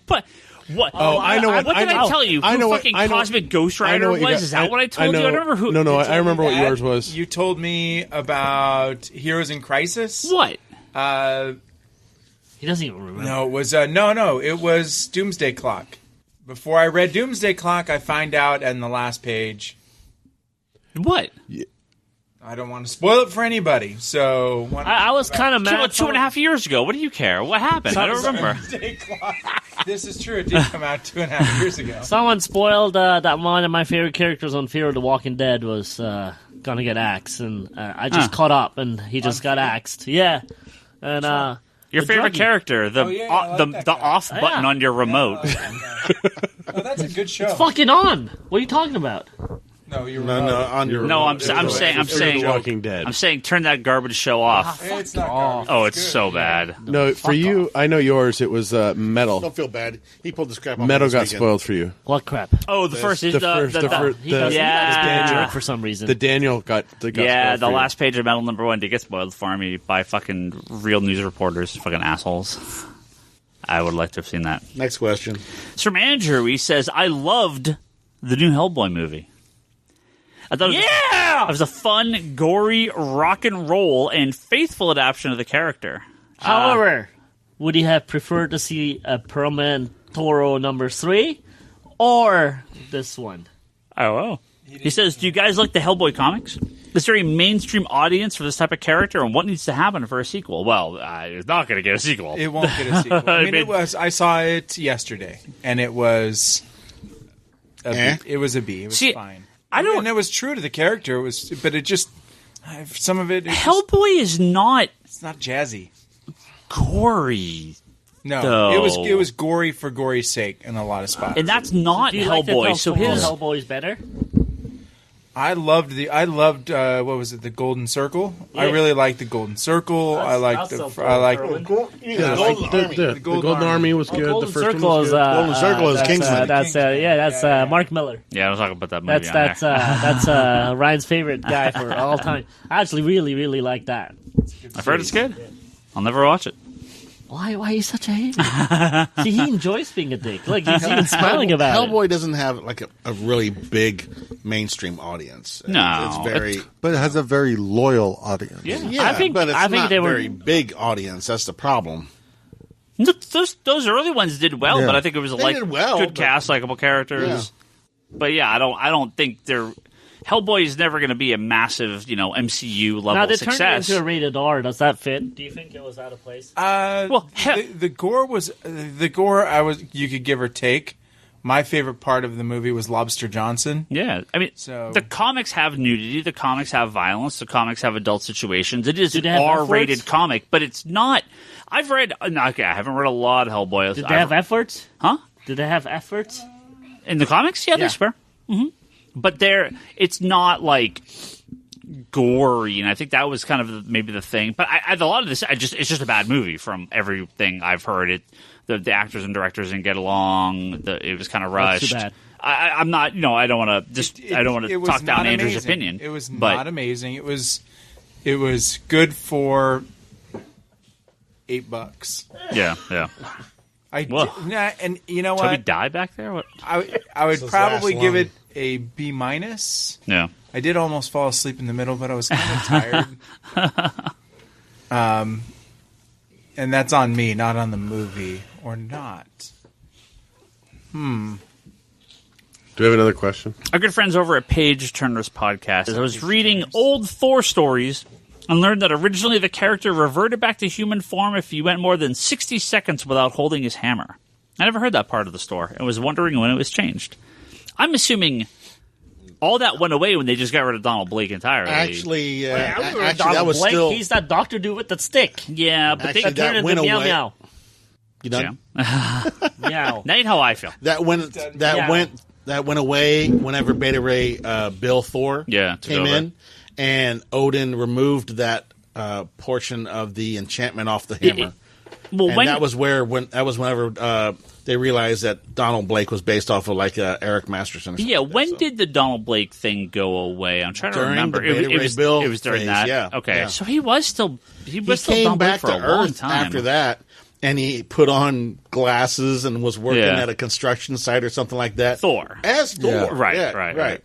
but... What? Oh, I know. What did I tell you? Who fucking Cosmic Ghost Rider was? Is that what I told you? I don't remember who. No, I remember what yours was. You told me about Heroes in Crisis. What? He doesn't even remember. No, it was it was Doomsday Clock. Before I read Doomsday Clock, I find out in the last page. What? I don't want to spoil it for anybody, so... I was kind of mad. About 2.5 years ago. What do you care? What happened? I don't remember. This is true. It did come out 2.5 years ago. Someone spoiled that one of my favorite characters on Fear of the Walking Dead was gonna get axed, and I just caught up, and he just got axed. Yeah. And your favorite character, the off button on your remote. Oh, that's a good show. It's fucking on. What are you talking about? No, you're on your. No, I'm saying, Walking Dead. I'm saying, turn that garbage show off. It's not garbage. Oh, it's so bad. No, for you, I know yours. It was Metal. Don't feel bad. He pulled the scrap off. Metal got spoiled for you. What crap? Oh, the first, he does jerk for some reason. The Daniel got yeah, spoiled the for last page of Metal #1 did get spoiled for me by fucking real news reporters, fucking assholes. I would like to have seen that. Next question. Sir Andrew, he says, I loved the new Hellboy movie. I thought it was a fun, gory, rock and roll, and faithful adaptation of the character. However, would he have preferred to see a Perlman Toro #3 or this one? Oh. He says, do you guys like the Hellboy comics? Is there a mainstream audience for this type of character, and what needs to happen for a sequel? Well, it's not going to get a sequel. It won't get a sequel. I mean, I saw it yesterday, and it was it was a B. It was fine. And it was true to the character. But it just some of it. Hellboy is not. It's not jazzy, gory. No, it was gory for gory's sake in a lot of spots, and that's not Hellboy. So his Hellboy's better. I loved what was it? The Golden Circle. Yeah. I really liked the Golden Circle. The Golden Army was good. Golden the first Circle one was good. Golden Circle is Kingsman. That's Mark Miller. Yeah, I was talking about that movie. That's Ryan's favorite guy for all time. I actually really, really like that. I've heard it's good. I'll never watch it. Why are you such a hater? See, he enjoys being a dick. Like, he's even smiling about it. Hellboy doesn't have like a really big mainstream audience. No. It's very... But it has a very loyal audience. Yeah, I think but it's not not a very big audience. That's the problem. Those early ones did well, but I think it was good cast, likable characters. Yeah. But yeah, I don't think they're... Hellboy is never going to be a massive, MCU level now, they success. turned it into a rated R. Does that fit? Do you think it was out of place? The gore was you could give or take. My favorite part of the movie was Lobster Johnson. Yeah, I mean, the comics have nudity, the comics have violence, the comics have adult situations. It is an R-rated comic, but it's not. I haven't read a lot of Hellboy. Did they have efforts? Huh? Did they have efforts in the comics? Yeah, they swear. Mm-hmm. But it's not like gory, and I think that was kind of maybe the thing. But a lot of this, it's just a bad movie from everything I've heard. The actors and directors didn't get along. It was kind of rushed. That's too bad. I'm not, I don't want to I don't want to talk down Andrew's opinion. It was not amazing. It was good for $8. Yeah. And you know what? Toby died back there. What? I would probably give it a B-. Yeah. I did almost fall asleep in the middle, but I was kind of tired. And that's on me, not on the movie, or not. Do we have another question? Our good friends over at Page Turner's podcast. I was reading old Thor stories and learned that originally the character reverted back to human form if he went more than 60 seconds without holding his hammer. I never heard that part of the story and was wondering when it was changed. I'm assuming all that went away when they just got rid of Donald Blake entirely. Actually, that was Blake, still... He's that Dr. Dude with the stick. Yeah, but they turned into Meow Meow. You done? Yeah. Now you know how I feel. That went away whenever Beta Ray Bill Thor came in, and Odin removed that portion of the enchantment off the hammer. That was whenever they realized that Donald Blake was based off of like Eric Masterson. When did the Donald Blake thing go away? I'm trying to remember. It was during that. Yeah. Okay, so he was still came Donald back Blake for to a long Earth time after that. And he put on glasses and was working at a construction site or something like that. Thor. As Thor. Yeah. Right.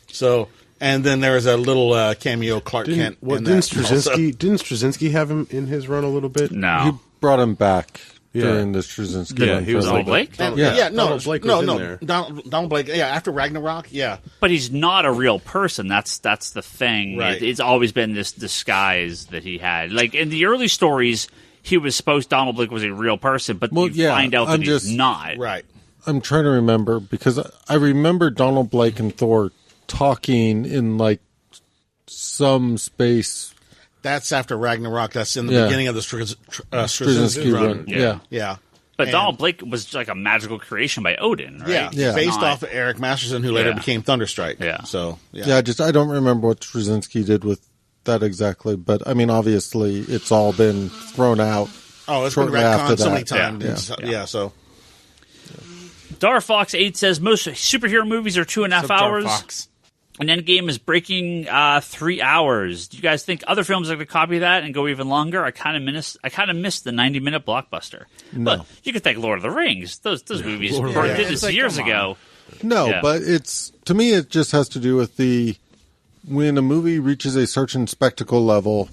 So, and then there was a little cameo Clark Kent. Didn't Straczynski have him in his run a little bit? No. He brought him back during the Straczynski run. He was Donald Blake? Donald Blake was in there. Donald Blake, after Ragnarok, But he's not a real person. That's the thing. Right. It's always been this disguise that he had. Like, in the early stories, Donald Blake was a real person, but you find out that he's not. Right. I'm trying to remember, because I remember Donald Blake and Thor talking in, like, some space. That's after Ragnarok. That's in the beginning of the Straczynski run. Yeah. But Donald Blake was like a magical creation by Odin, right? Yeah. Based off of Eric Masterson, who later became Thunderstrike. Yeah. So, I don't remember what Straczynski did with that exactly, but I mean, obviously, it's all been thrown out. Oh, it's been retconned so many times. So. Dar Fox 8 says most superhero movies are 2.5 hours. And Endgame is breaking 3 hours. Do you guys think other films are going to copy that and go even longer? I kind of missed the 90-minute blockbuster. No. But you could think Lord of the Rings. Those movies did this years ago. No, but to me, it just has to do with when a movie reaches a certain spectacle level,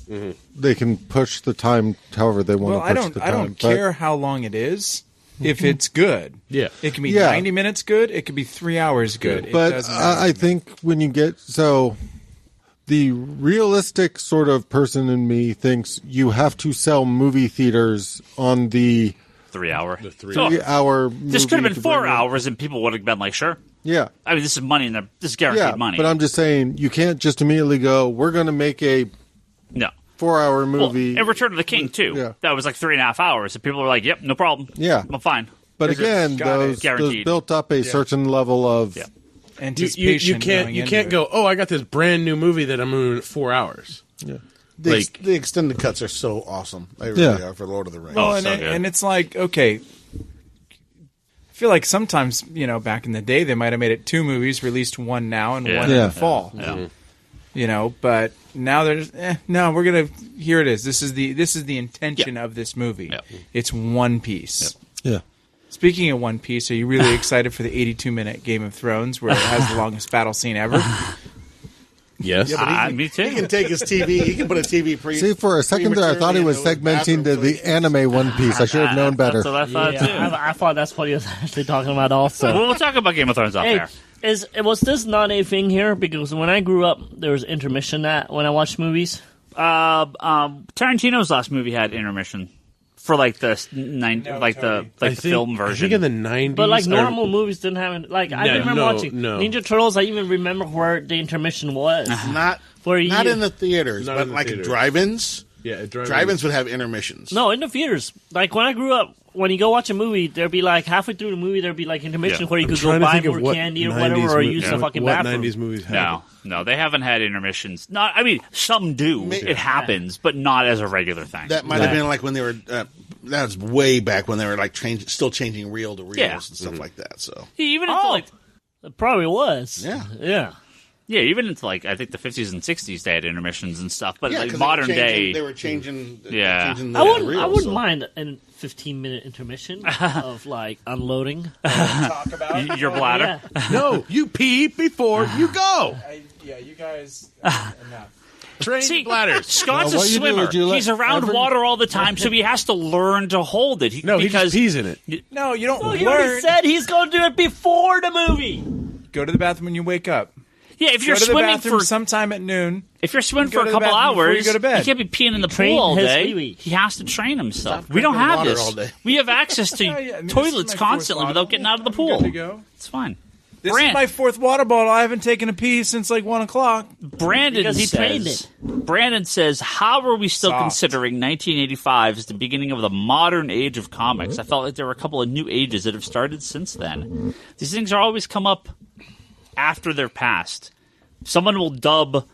they can push the time however they want to push the time. I don't care how long it is if it's good. Yeah. It can be 90 minutes good. It could be 3 hours good. But I think when you get... So the realistic sort of person in me thinks you have to sell movie theaters on the 3 hour. The 3 hour movie. This could have been 4 hours and people would have been like, sure. Yeah. I mean, this is money, this is guaranteed money. But I'm just saying, you can't just immediately go, we're going to make a 4-hour movie. And Return of the King, too. Yeah. That was like 3.5 hours. And people were like, yep, no problem. Yeah. I'm fine. But again, those built up a certain level of anticipation. You can't go, I got this brand new movie that I'm moving at 4 hours. Yeah. The extended cuts are so awesome. They really are for Lord of the Rings. Well, and it's like, okay, I feel like sometimes, back in the day, they might have made it 2 movies, released one now and one in the fall. Yeah. But now there's no. We're gonna here it is. This is the intention of this movie. Yep. It's one piece. Yeah. Speaking of One Piece, are you really excited for the 82-minute Game of Thrones where it has the longest battle scene ever? Yes. Me too. He can take his TV. He can put a TV pre. See, for a second there, I thought he was segmenting to the anime One Piece. I should have known better. That's what I thought too. I thought that's what he was actually talking about. Also, well, we'll talk about Game of Thrones off there. Was this not a thing here? Because when I grew up, there was intermission when I watched movies. Tarantino's last movie had intermission for like the the film version. I think in the 90s. But like normal movies didn't have it. Like I remember watching Ninja Turtles. I even remember where the intermission was. Not in the theaters, but like drive-ins. Yeah, drive-ins would have intermissions. No, in the theaters. Like when I grew up, when you go watch a movie, there'd be like halfway through the movie, there'd be like intermission where you could go buy more candy or whatever, or use the fucking bathroom. What 90s movies have? No, they haven't had intermissions. Some do. It happens, but not as a regular thing. That might have been like when they were. That was way back when they were like still changing reel to reels and stuff like that. So even into it probably was. Yeah, even into like I think the 50s and 60s they had intermissions and stuff, but like modern day they were changing. Changing I wouldn't mind a 15-minute intermission of like unloading. Talk about your bladder. Yeah. No, you pee before you go. You guys enough. Train bladders. Scott's a swimmer. He's around water all the time, so he has to learn to hold it. He just pees in it. No, you don't learn. He already said he's going to do it before the movie. Go to the bathroom when you wake up. Yeah, if you're swimming for sometime at noon. If you're swimming for a couple hours, you go to bed. He can't be peeing in the pool all day. He has to train himself. We don't have this. We have access to toilets constantly without getting out of the pool. Good to go. It's fine. This is my fourth water bottle. I haven't taken a pee since like 1 o'clock. Brandon says, how are we still considering 1985 as the beginning of the modern age of comics? I felt like there were a couple of new ages that have started since then. These things are always come up after they're past. Someone will dub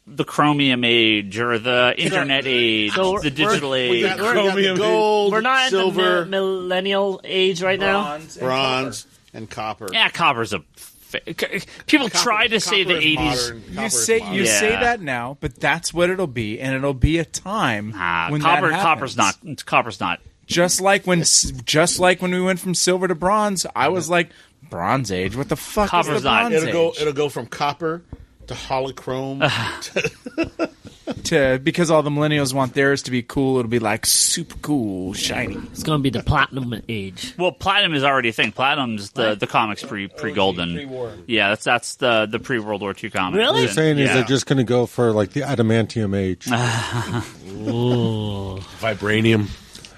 the Chromium Age or the Internet Age, the digital age. Chromium, gold, we're not silver, in the millennial age right now. Bronze and copper. Yeah, copper's a. People try to say the 80s. You say that now, but that's what it'll be, and it'll be a time when that happens. Copper's not. Just like when we went from silver to bronze, I was like, Bronze Age. What the fuck Copper's is the Bronze Age? It'll go from copper to holochrome because all the millennials want theirs to be cool. It'll be like super cool, shiny. It's going to be the platinum age. Well, platinum is already a thing. Platinum's the comics pre-golden. Pre-war. Yeah, that's the pre-World War II comics. Really? What you're saying is they're just going to go for like the adamantium age. Vibranium.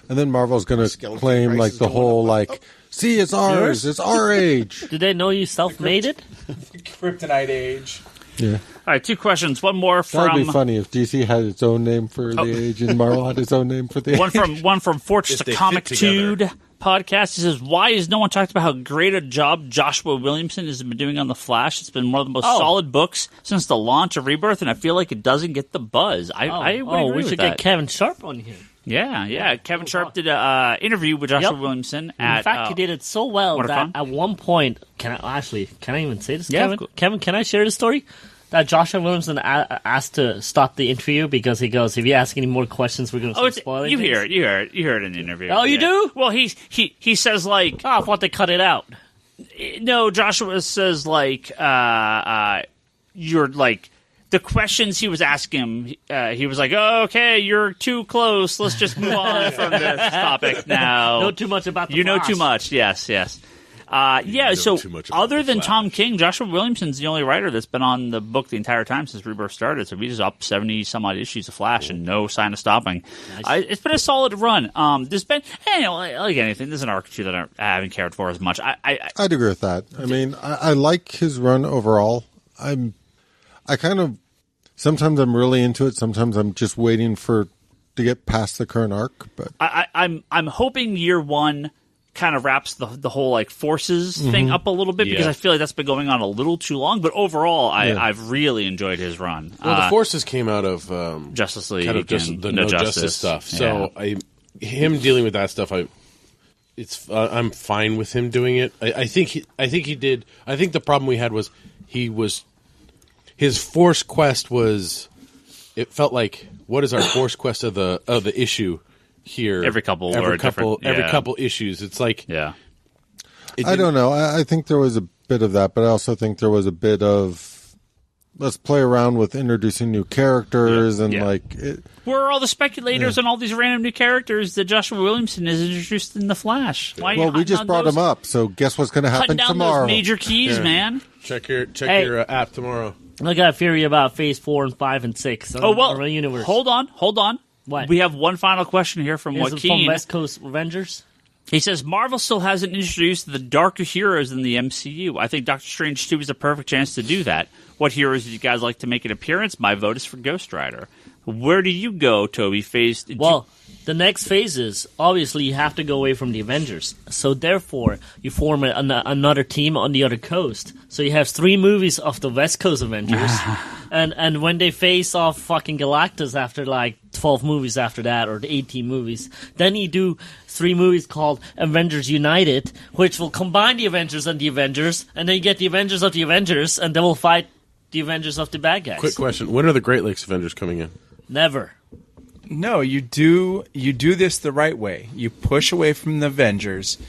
And then Marvel's going to claim like the whole like, see, it's ours. It's our age. Did they know you self-made it? Kryptonite age. Yeah. All right, 2 questions. One more from. That'd be funny if DC had its own name for the age and Marvel had its own name for the age. One from Fortress to Comic Tude podcast. He says, "Why has no one talked about how great a job Joshua Williamson has been doing on The Flash? It's been one of the most solid books since the launch of Rebirth, and I feel like it doesn't get the buzz." I agree we with should that. get Kevin Sharp on here. Yeah. Kevin Sharp did an interview with Joshua Williamson. In fact, he did it so well that at one point, can I even say this, Kevin? Kevin, can I share the story? That Joshua Williamson asked to stop the interview because he goes, if you ask any more questions, we're going to start spoiling you things. You heard it in the interview. Oh, you do? Well, he says like... Oh, I thought they cut it out. No, Joshua says like, you're like... The questions he was asking him, he was like, "Oh, okay, you're too close. Let's just move on from this topic now." Know too much about the You know Flash. too much. Yes. So other than Tom King, Joshua Williamson's the only writer that's been on the book the entire time since Rebirth started. So we just up 70 some odd issues of Flash and no sign of stopping. Nice. It's been a solid run. There's been, like anything, there's an arc or two that I haven't cared for as much. I'd agree with that. I mean, I like his run overall. Sometimes I'm really into it. Sometimes I'm just waiting to get past the current arc. But I'm hoping year one kind of wraps the whole like forces thing up a little bit because I feel like that's been going on a little too long. But overall, I've really enjoyed his run. Well, the forces came out of Justice League, kind of just the No Justice stuff. So him dealing with that stuff, I'm fine with him doing it. I think he did. I think the problem we had was his Force Quest was. It felt like, what is our Force Quest of the issue here? Every couple issues. It's like I don't know. I think there was a bit of that, but I also think there was a bit of let's play around with introducing new characters Where are all the speculators and all these random new characters that Joshua Williamson has introduced in the Flash? We just brought them up, so guess what's going to happen tomorrow? Those major keys, man. Check your app tomorrow. I got a theory about Phase 4 and 5 and 6. The universe. Hold on. What? We have one final question here from Joaquin. From West Coast Avengers? He says, Marvel still hasn't introduced the darker heroes in the MCU. I think Doctor Strange 2 is a perfect chance to do that. What heroes would you guys like to make an appearance? My vote is for Ghost Rider. Where do you go, Toby? The next phase is, obviously, you have to go away from the Avengers. So, therefore, you form another team on the other coast. So, you have 3 movies of the West Coast Avengers. and when they face off fucking Galactus after, 12 movies after that, or the 18 movies, then you do 3 movies called Avengers United, which will combine the Avengers and the Avengers. And then you get the Avengers of the Avengers, and they will fight the Avengers of the bad guys. Quick question. When are the Great Lakes Avengers coming in? Never. No, you do this the right way. You push away from the Avengers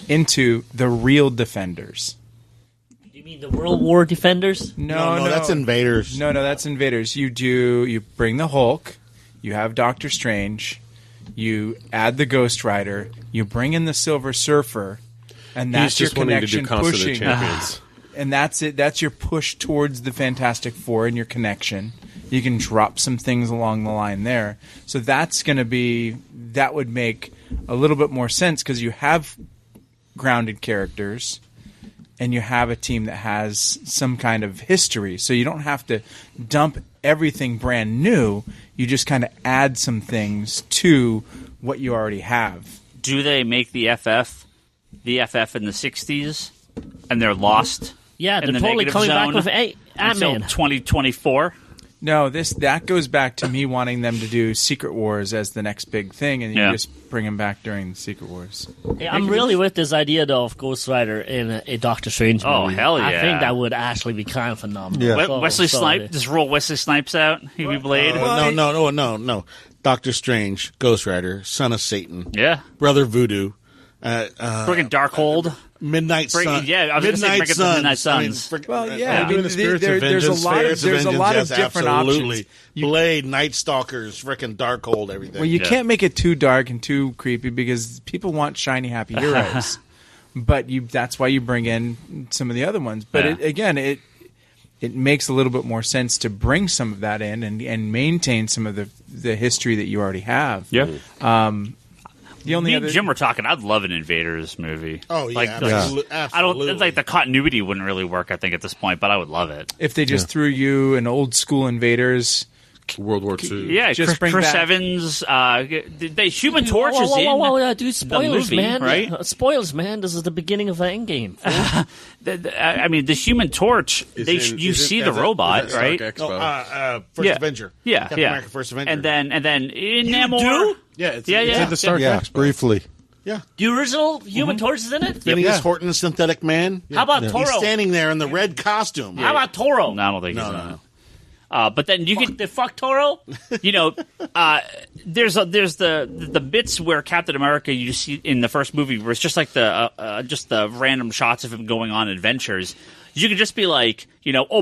into the real Defenders. You mean the World War Defenders? No, that's Invaders. No, that's Invaders. You bring the Hulk, you have Doctor Strange, you add the Ghost Rider, you bring in the Silver Surfer, and that's your connection pushing. And that's it. That's your push towards the Fantastic Four and your connection. You can drop some things along the line there. So that would make a little bit more sense because you have grounded characters. and you have a team that has some kind of history. So you don't have to dump everything brand new. You just kind of add some things to what you already have. Do they make the FF in the 60s, and they're lost? Yeah, they're in the totally coming back zone with until Ant-Man. 2024. No, that goes back to me wanting them to do Secret Wars as the next big thing, and you just bring them back during the Secret Wars. Yeah, I'm really with this idea, though, of Ghost Rider in a Doctor Strange movie. Oh, hell yeah. I think that would actually be kind of phenomenal. Yeah. Wesley Snipes, just roll Wesley Snipes out. He'd be Blade. No. Doctor Strange, Ghost Rider, Son of Satan, Yeah. Brother Voodoo, Friggin' Darkhold. Midnight Sun. Yeah, I was going to say bring up the Midnight Suns. doing the Spirits of there's a lot of different options. Blade, Night Stalkers, frickin' Darkhold, everything. Well, you can't make it too dark and too creepy because people want shiny, happy heroes. But that's why you bring in some of the other ones. But it makes a little bit more sense to bring some of that in and maintain some of the history that you already have. Yeah. The only Me other and Jim were talking. I'd love an Invaders movie. Oh yeah, absolutely. absolutely. I don't. It's like the continuity wouldn't really work. I think at this point, but I would love it. if they just threw you an old school Invaders. World War II. Yeah, Just bring Chris back- Evans. They Human Torch is in. Whoa, dude, spoilers, movie, man. right? Spoilers, man. This is the beginning of Endgame. I mean, the Human Torch. You see the robot, right? First Avenger. Yeah, Captain yeah. America, First Avenger. And then in Namor. do? Yeah, it's Yeah. at the Stark Yeah, Expo. briefly. yeah, The original Human Torch is in it? Phineas Horton, Synthetic Man. How about He's Toro? standing there in the red costume. How about Toro? No, I don't think he's in No. it. But then you get The fuck Toro? there's the bits where Captain America you see in the first movie where it's just like the random shots of him going on adventures. You could just be like,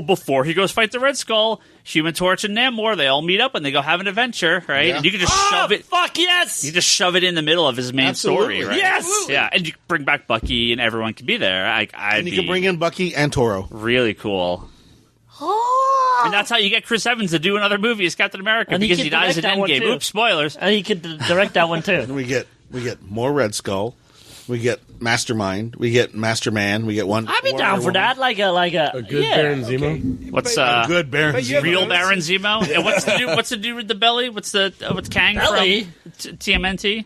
before he goes fight the Red Skull, Human Torch and Namor, they all meet up and they go have an adventure, right? Yeah. And you can just shove it. Fuck yes! You just shove it in the middle of his main Absolutely. story, right? Yes! Yeah, and you bring back Bucky and everyone can be there. And you can bring in Bucky and Toro. really cool. And that's how you get Chris Evans to do another movie as Captain America And he because can he dies in direct that one, Endgame. too. Oops, spoilers. And he could direct that one too. We get more Red Skull. We get Mastermind. We get Masterman. We get one. I'd be Wonder down for Woman. that. Like a Good Baron Zemo. What's A good Baron but you have Zemo. real Baron Zemo? And what's the dude with the belly? What's Kang Belly? from TMNT?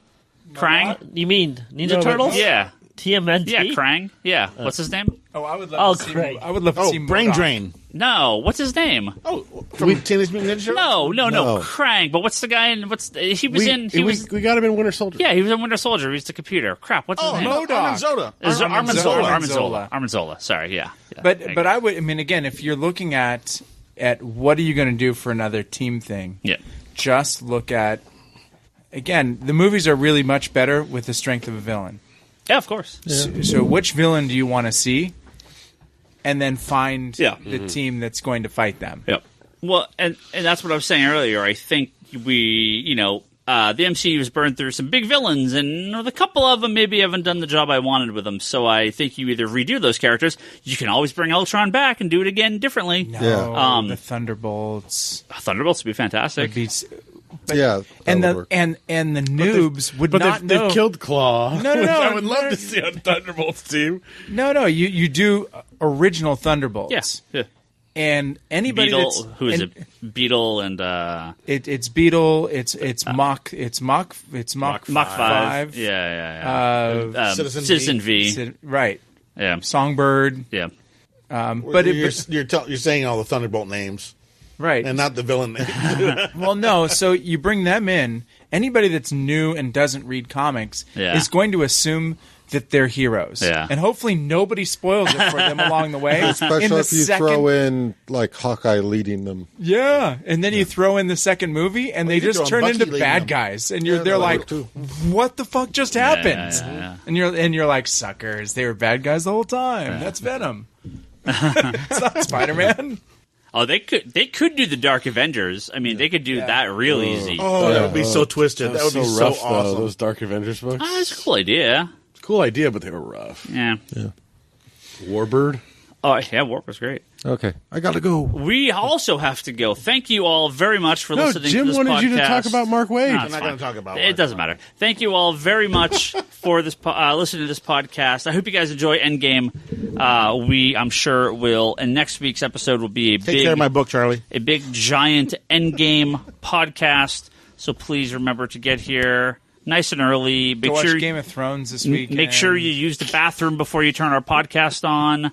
Krang? You mean Ninja Turtles? Yeah. TMNT? Yeah, Krang. Yeah. What's his name? Oh, I would love to see. great. I would love to see Brain MODOK. Drain. No. What's his name? Oh, from Teenage Mutant Ninja Turtles? No. No. Krang. But what's the guy in he was We got him in Winter Soldier. yeah, he was in Winter Soldier. He was the computer. Crap, what's his name? MODOK. Armanzola. Is it Armanzola. Armanzola. Sorry, yeah. But I would. I mean, again, if you're looking at what are you going to do for another team thing, Yeah. just look at. Again, the movies are really much better with the strength of a villain. Yeah, of course. So which villain do you want to see? And then find the team that's going to fight them. Yep. Well, and that's what I was saying earlier. I think the MCU has burned through some big villains, and a couple of them maybe haven't done the job I wanted with them. So I think you either redo those characters, you can always bring Ultron back and do it again differently. No, the Thunderbolts Thunderbolts would be fantastic. would be. That And would the work. and the noobs would not know. They've killed Claw. No. I would love to see on Thunderbolts team. No. You do original Thunderbolts. Yes. Yeah. And anybody Beetle, that's who is and it? Beetle and it's Beetle. It's Mach 5. Yeah. Citizen V. Right. Yeah. Songbird. Yeah. But you're saying all the Thunderbolt names, right, and not the villain names. Well, no. So you bring them in. Anybody that's new and doesn't read comics is going to assume that they're heroes. Yeah. And hopefully nobody spoils it for them along the way. Especially if you throw in like Hawkeye leading them. Yeah, and then you throw in the second movie, and they just turn into bad guys, and they're like, "What the fuck just happened?" Yeah. And you're like, "Suckers! They were bad guys the whole time. That's Venom. It's not Spider-Man." Oh, they could do the Dark Avengers. I mean, they could do that real easy. Oh, that would be so twisted. That would be so rough, awesome. those Dark Avengers books. That's a cool idea. Cool idea, but they were rough. Yeah. Warbird. Oh, yeah, Warp was great. Okay, I gotta go. We also have to go. Thank you all very much for listening Jim to this podcast. wanted you to talk about Mark Waid. No, I'm not going to talk about it. Doesn't matter. Thank you all very much for this listening to this podcast. I hope you guys enjoy Endgame. I'm sure will. And next week's episode will be Take care of my book, Charlie. A big, giant Endgame podcast. So please remember to get here nice and early. Go watch Game of Thrones this week. Make sure you use the bathroom before you turn our podcast on.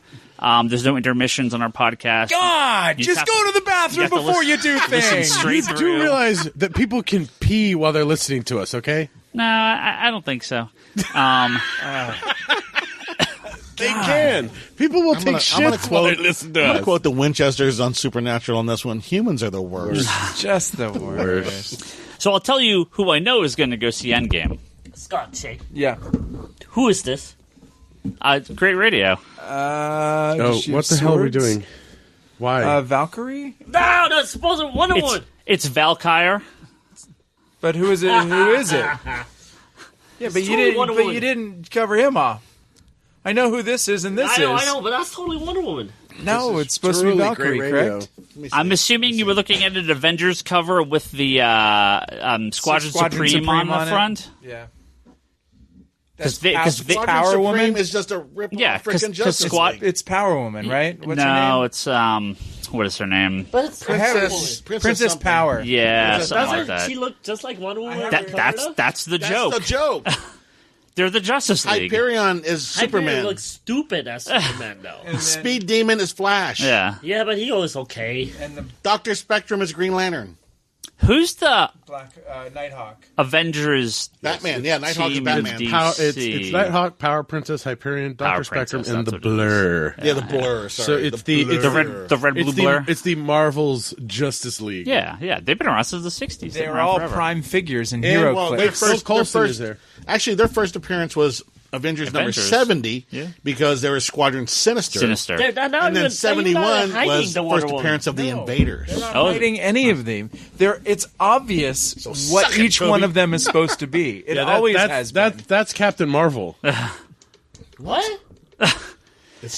There's no intermissions on our podcast. God, just go to the bathroom before you do things. You do realize that people can pee while they're listening to us, okay? No, I don't think so. They can. People will take shits while they listen to us. I'm going to quote the Winchesters on Supernatural on this one. Humans are the worst. Just the worst. So I'll tell you who I know is going to go see Endgame. Scott Shea. Yeah. Who is this? Great radio. What the hell are we doing? Why? Valkyrie? No, that's supposed to be Wonder Woman. It's Valkyrie. But who is it? Who is it? Yeah, but you didn't cover him off. I know who this is, and this is. I know, but that's totally Wonder Woman. No, it's supposed to be Valkyrie, correct? I'm assuming you were looking at an Avengers cover with the Squadron Supreme on the front. Yeah. Because Power Woman is just a rip off freaking Justice League. It's Power Woman, right? What's her name? No, it's what is her name? But it's Princess Power. Yeah, something like that. She look just like Wonder Woman? That's the joke. That's the joke. They're the Justice League. Hyperion is Superman. Hyperion looks stupid as Superman, though. Speed Demon is Flash. Yeah. Yeah, but he was okay. And the Dr. Spectrum is Green Lantern. Who's the Black Nighthawk? Avengers? Batman. Yeah, Nighthawk is team Batman. of DC? It's Nighthawk, Power Princess, Hyperion, Dr. Spectrum, and the Blur. Yeah, the Blur. Sorry. So it's the red blue blur. It's the Marvel's Justice League. Yeah. They've been around since the '60s. They were all forever. prime figures in hero clips. Actually, their first appearance was Avengers number 70 because there was Squadron Sinister. And then 71 was the first appearance of the Invaders. They're not hiding any of them. It's obvious what each one of them is supposed to be. It always has been. That's Captain Marvel. What?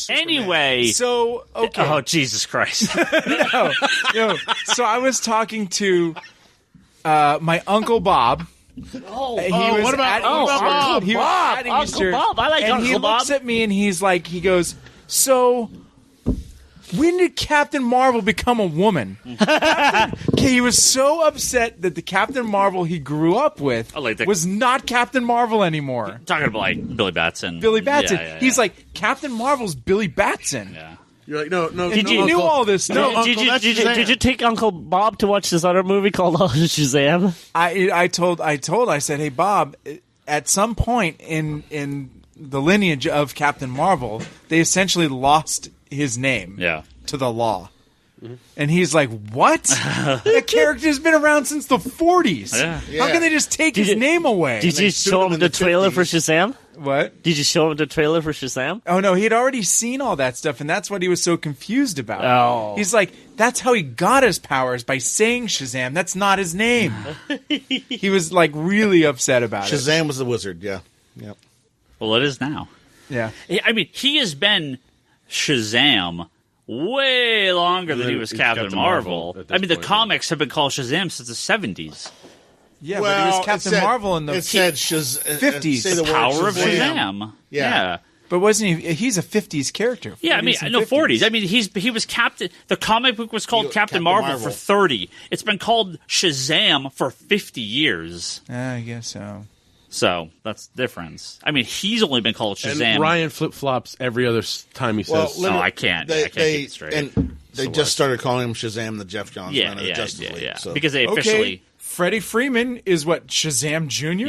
Anyway. So, okay. Oh, Jesus Christ. No. So I was talking to my Uncle Bob. What about Bob? He was at Easter, Uncle Bob. I like and Uncle he Bob. looks at me and he goes, so when did Captain Marvel become a woman? He was so upset that the Captain Marvel he grew up with was not Captain Marvel anymore. Talking about like Billy Batson. Yeah. He's like, Captain Marvel's Billy Batson. Yeah. You're like, no. Did you knew all this stuff? Did you take Uncle Bob to watch this other movie called Shazam? I said, hey Bob, at some point in the lineage of Captain Marvel, they essentially lost his name to the law. Mm-hmm. And he's like, what? That character's been around since the 40s. Yeah. How can they just take his name away? Did you show him the trailer for Shazam? What? Did you show him the trailer for Shazam? Oh, no, he had already seen all that stuff, and that's what he was so confused about. Oh. He's like, that's how he got his powers, by saying Shazam. That's not his name. He was, like, really upset about it. Shazam was the wizard, yeah. Yep. Well, it is now. Yeah. I mean, he has been Shazam way longer than he was Captain Marvel. I mean, the comics have been called Shazam since the 70s. Yeah, but he was Captain Marvel in the 50s. Say the Power of Shazam. Shazam. Yeah. But wasn't he? He's a 50s character. Yeah, I mean, no, 40s. I mean, he was Captain. The comic book was called Captain Marvel for 30. It's been called Shazam for 50 years. I guess so. So that's the difference. I mean, he's only been called Shazam. And Ryan flip flops every other time he says. No, I can't. I can't keep it straight. And they just started calling him Shazam, the Jeff Johns man of the Justice League. Yeah. So. Because they officially. Freddie Freeman is what, Shazam Jr.?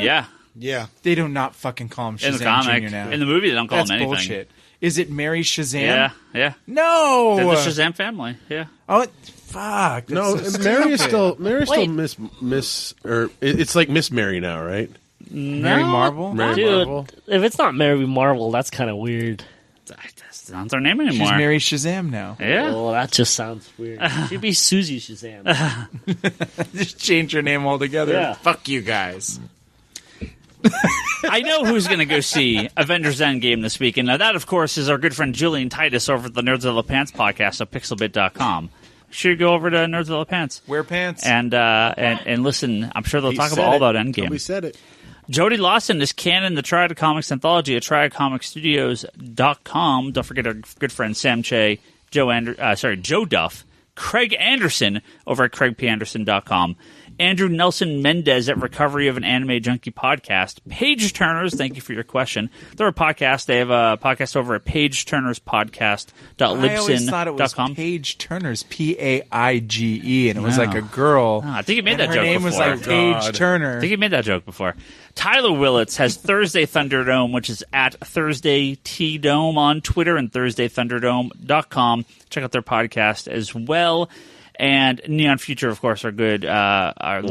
Yeah. They do not fucking call him Shazam in the comic, Jr. now. In the movie, they don't call him anything. That's bullshit. Is it Mary Shazam? Yeah. No! They're the Shazam family, yeah. Oh, fuck. No, so Mary is still Miss, or it's like Miss Mary now, right? Mary Marvel? Dude, if it's not Mary Marvel, that's kind of weird. That's not their name anymore. She's Mary Shazam now. Yeah. Oh, that just sounds weird. She'd be Susie Shazam. Just change her name altogether. Yeah. Fuck you guys. I know who's going to go see Avengers Endgame this weekend. Now, that, of course, is our good friend Julian Titus over at the Nerds of the Pants podcast at pixelbit.com. Should go over to Nerds of the Pants. Wear pants. And listen, I'm sure they'll talk all about Endgame. We said it. Jody Lawson is canon the Triad Comics anthology at triadcomicstudios.com. Don't forget our good friend Sam Shea, Joe Duff, Craig Anderson over at craigpanderson.com. Andrew Nelson Mendez at Recovery of an Anime Junkie podcast. Page Turners, thank you for your question. They're a podcast. They have a podcast over at pageturnerspodcast.libsyn.com. I always thought it was Paige Turners, Paige, and it was like a girl. I think you made that joke before. Her name was like Paige Turner. I think you made that joke before. Tyler Willits has Thursday Thunderdome, which is at Thursday T Dome on Twitter and ThursdayThunderdome.com. Check out their podcast as well. And Neon Future, of course, are good. Our high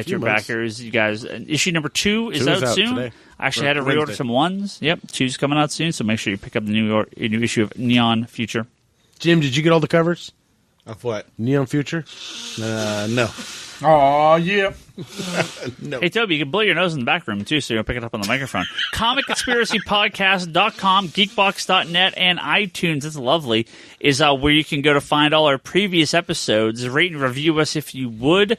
tier backers. You guys, issue number 2 is out soon. Today. I actually had to reorder some ones. Yep, 2's coming out soon, so make sure you pick up the new issue of Neon Future. Jim, did you get all the covers? Of what? Neon Future? No. Oh, yeah. No. Hey, Toby, you can blow your nose in the back room, too, so you'll pick it up on the microphone. ComicConspiracyPodcast.com, Geekbox.net, and iTunes, that's lovely, is where you can go to find all our previous episodes. Rate and review us if you would.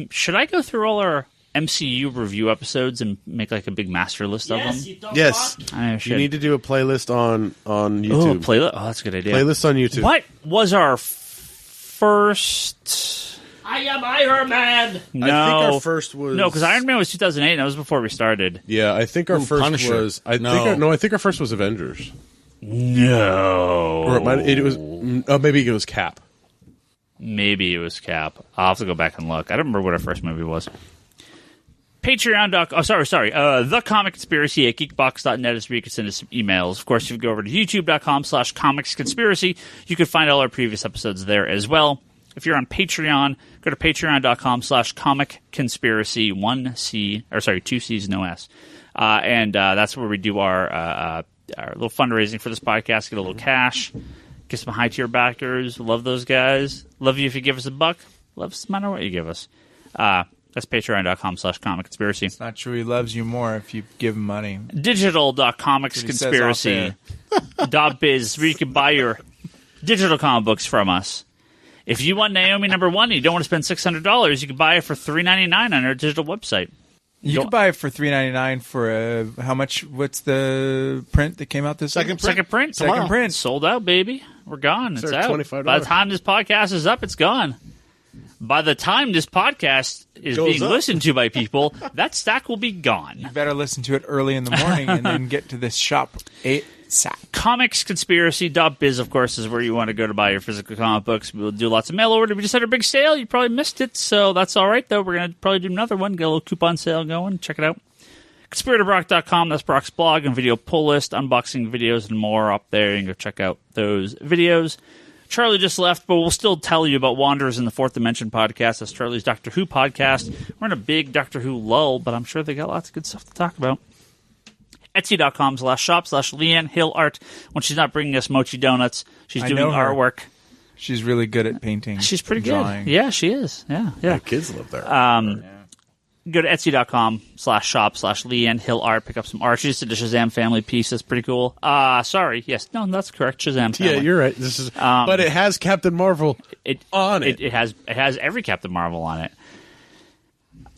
Should I go through all our MCU review episodes and make like a big master list of them? Yes. I should. You need to do a playlist on YouTube. Oh, playlist? Oh, that's a good idea. Playlist on YouTube. What was our first... I am Iron Man. No. I think our first was... No, because Iron Man was 2008, and that was before we started. Yeah, I think our first Punisher. was... I think our first was Avengers. No. Or it was... Oh, maybe it was Cap. Maybe it was Cap. I'll have to go back and look. I don't remember what our first movie was. Patreon.com. Oh, sorry. The Comic Conspiracy at geekbox.net is where you can send us some emails. Of course, if you go over to youtube.com/comicsconspiracy, you can find all our previous episodes there as well. If you're on Patreon, go to patreon.com/comic-conspiracy, 2 C's, no S. And that's where we do our little fundraising for this podcast, get a little cash, get some high-tier backers. Love those guys. Love you if you give us $1. Love us no matter what you give us. That's patreon.com/comic-conspiracy. It's not true he loves you more if you give him money. Digital.comicsconspiracy.biz, where you can buy your digital comic books from us. If you want Naomi #1 and you don't want to spend $600, you can buy it for $3.99 on our digital website. You can buy it for $3.99 for how much? What's the print that came out this Second week? print? Second print. Sold out, baby. We're gone. It's out. $25. By the time this podcast is up, it's gone. By the time this podcast is being listened to by people, that stack will be gone. You better listen to it early in the morning and then get to this shop ASAP. Comicsconspiracy.biz, of course, is where you want to go to buy your physical comic books. We'll do lots of mail order. We just had a big sale. You probably missed it, so that's all right, though. We're going to probably do another one. Get a little coupon sale going. Check it out. ConspiratorBrock.com. That's Brock's blog and video pull list, unboxing videos, and more up there. You can go check out those videos. Charlie just left, but we'll still tell you about Wanderers in the Fourth Dimension podcast. That's Charlie's Doctor Who podcast. We're in a big Doctor Who lull, but I'm sure they got lots of good stuff to talk about. Etsy.com/shop/Leanne Hill Art. When she's not bringing us mochi donuts, she's doing artwork. She's really good at painting. She's pretty drawing. good. Yeah, she is. Yeah. My kids live there. Go to Etsy.com/shop/Leanne Hill Art. Pick up some art. She just did a Shazam family piece. That's pretty cool. Sorry. Yes. No, that's correct. Shazam family. Yeah, you're right. This is, but it has Captain Marvel on it. It has every Captain Marvel on it.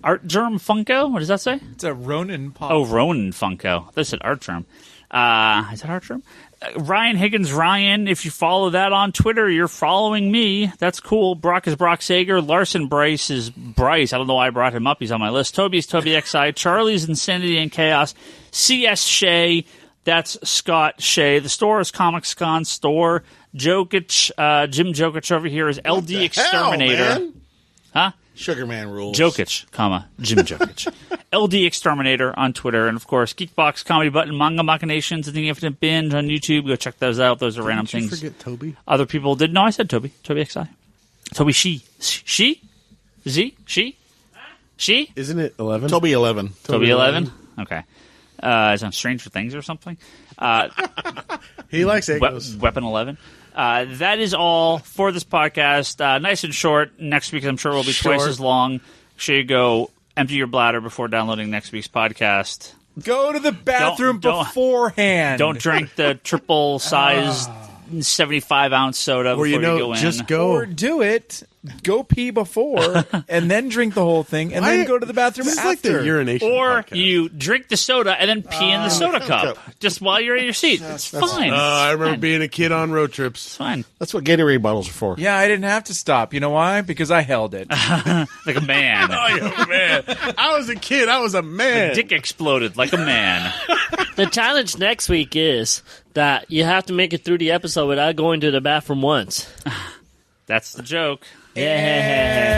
Art Germ Funko? What does that say? It's a Ronin pop. Oh, Ronin Funko. This said Art Germ. Is that Art Germ? Ryan Higgins, Ryan. If you follow that on Twitter, you're following me. That's cool. Brock is Brock Sager. Larson Bryce is Bryce. I don't know why I brought him up. He's on my list. Toby is Toby XI. Charlie's Insanity and Chaos. CS Shea. That's Scott Shea. The store is Comics Con Store. Jokisch, Jim Jokisch over here is LD Exterminator. Hell, man? Huh? Sugarman rules. Jokisch, Jim Jokisch. LD Exterminator on Twitter. And, of course, Geekbox, Comedy Button, Manga Machinations, and The Infinite Binge on YouTube. Go check those out. Those are random things. Did you forget Toby? Other people did. No, I said Toby. Toby XI. Toby She. She? Z? She? She? Isn't it 11? Toby 11. Toby 11? Okay. Is on Stranger Things or something? He likes Egos. Weapon 11. That is all for this podcast. Nice and short. Next week, I'm sure, will be twice as long. Should you go empty your bladder before downloading next week's podcast. Go to the bathroom beforehand. Don't drink the triple-sized 75-ounce soda before you go in. Just go. Or do it. Go pee before, and then drink the whole thing, and then go to the bathroom this after. Is like the urination or podcast. You drink the soda and then pee in the soda cup just while you're in your seat. It's fine. I remember being a kid on road trips. It's fine. That's what Gatorade bottles are for. Yeah, I didn't have to stop. You know why? Because I held it. Like a man. Oh, man. I was a kid. I was a man. The dick exploded like a man. The challenge next week is that you have to make it through the episode without going to the bathroom once. That's the joke. Yeah.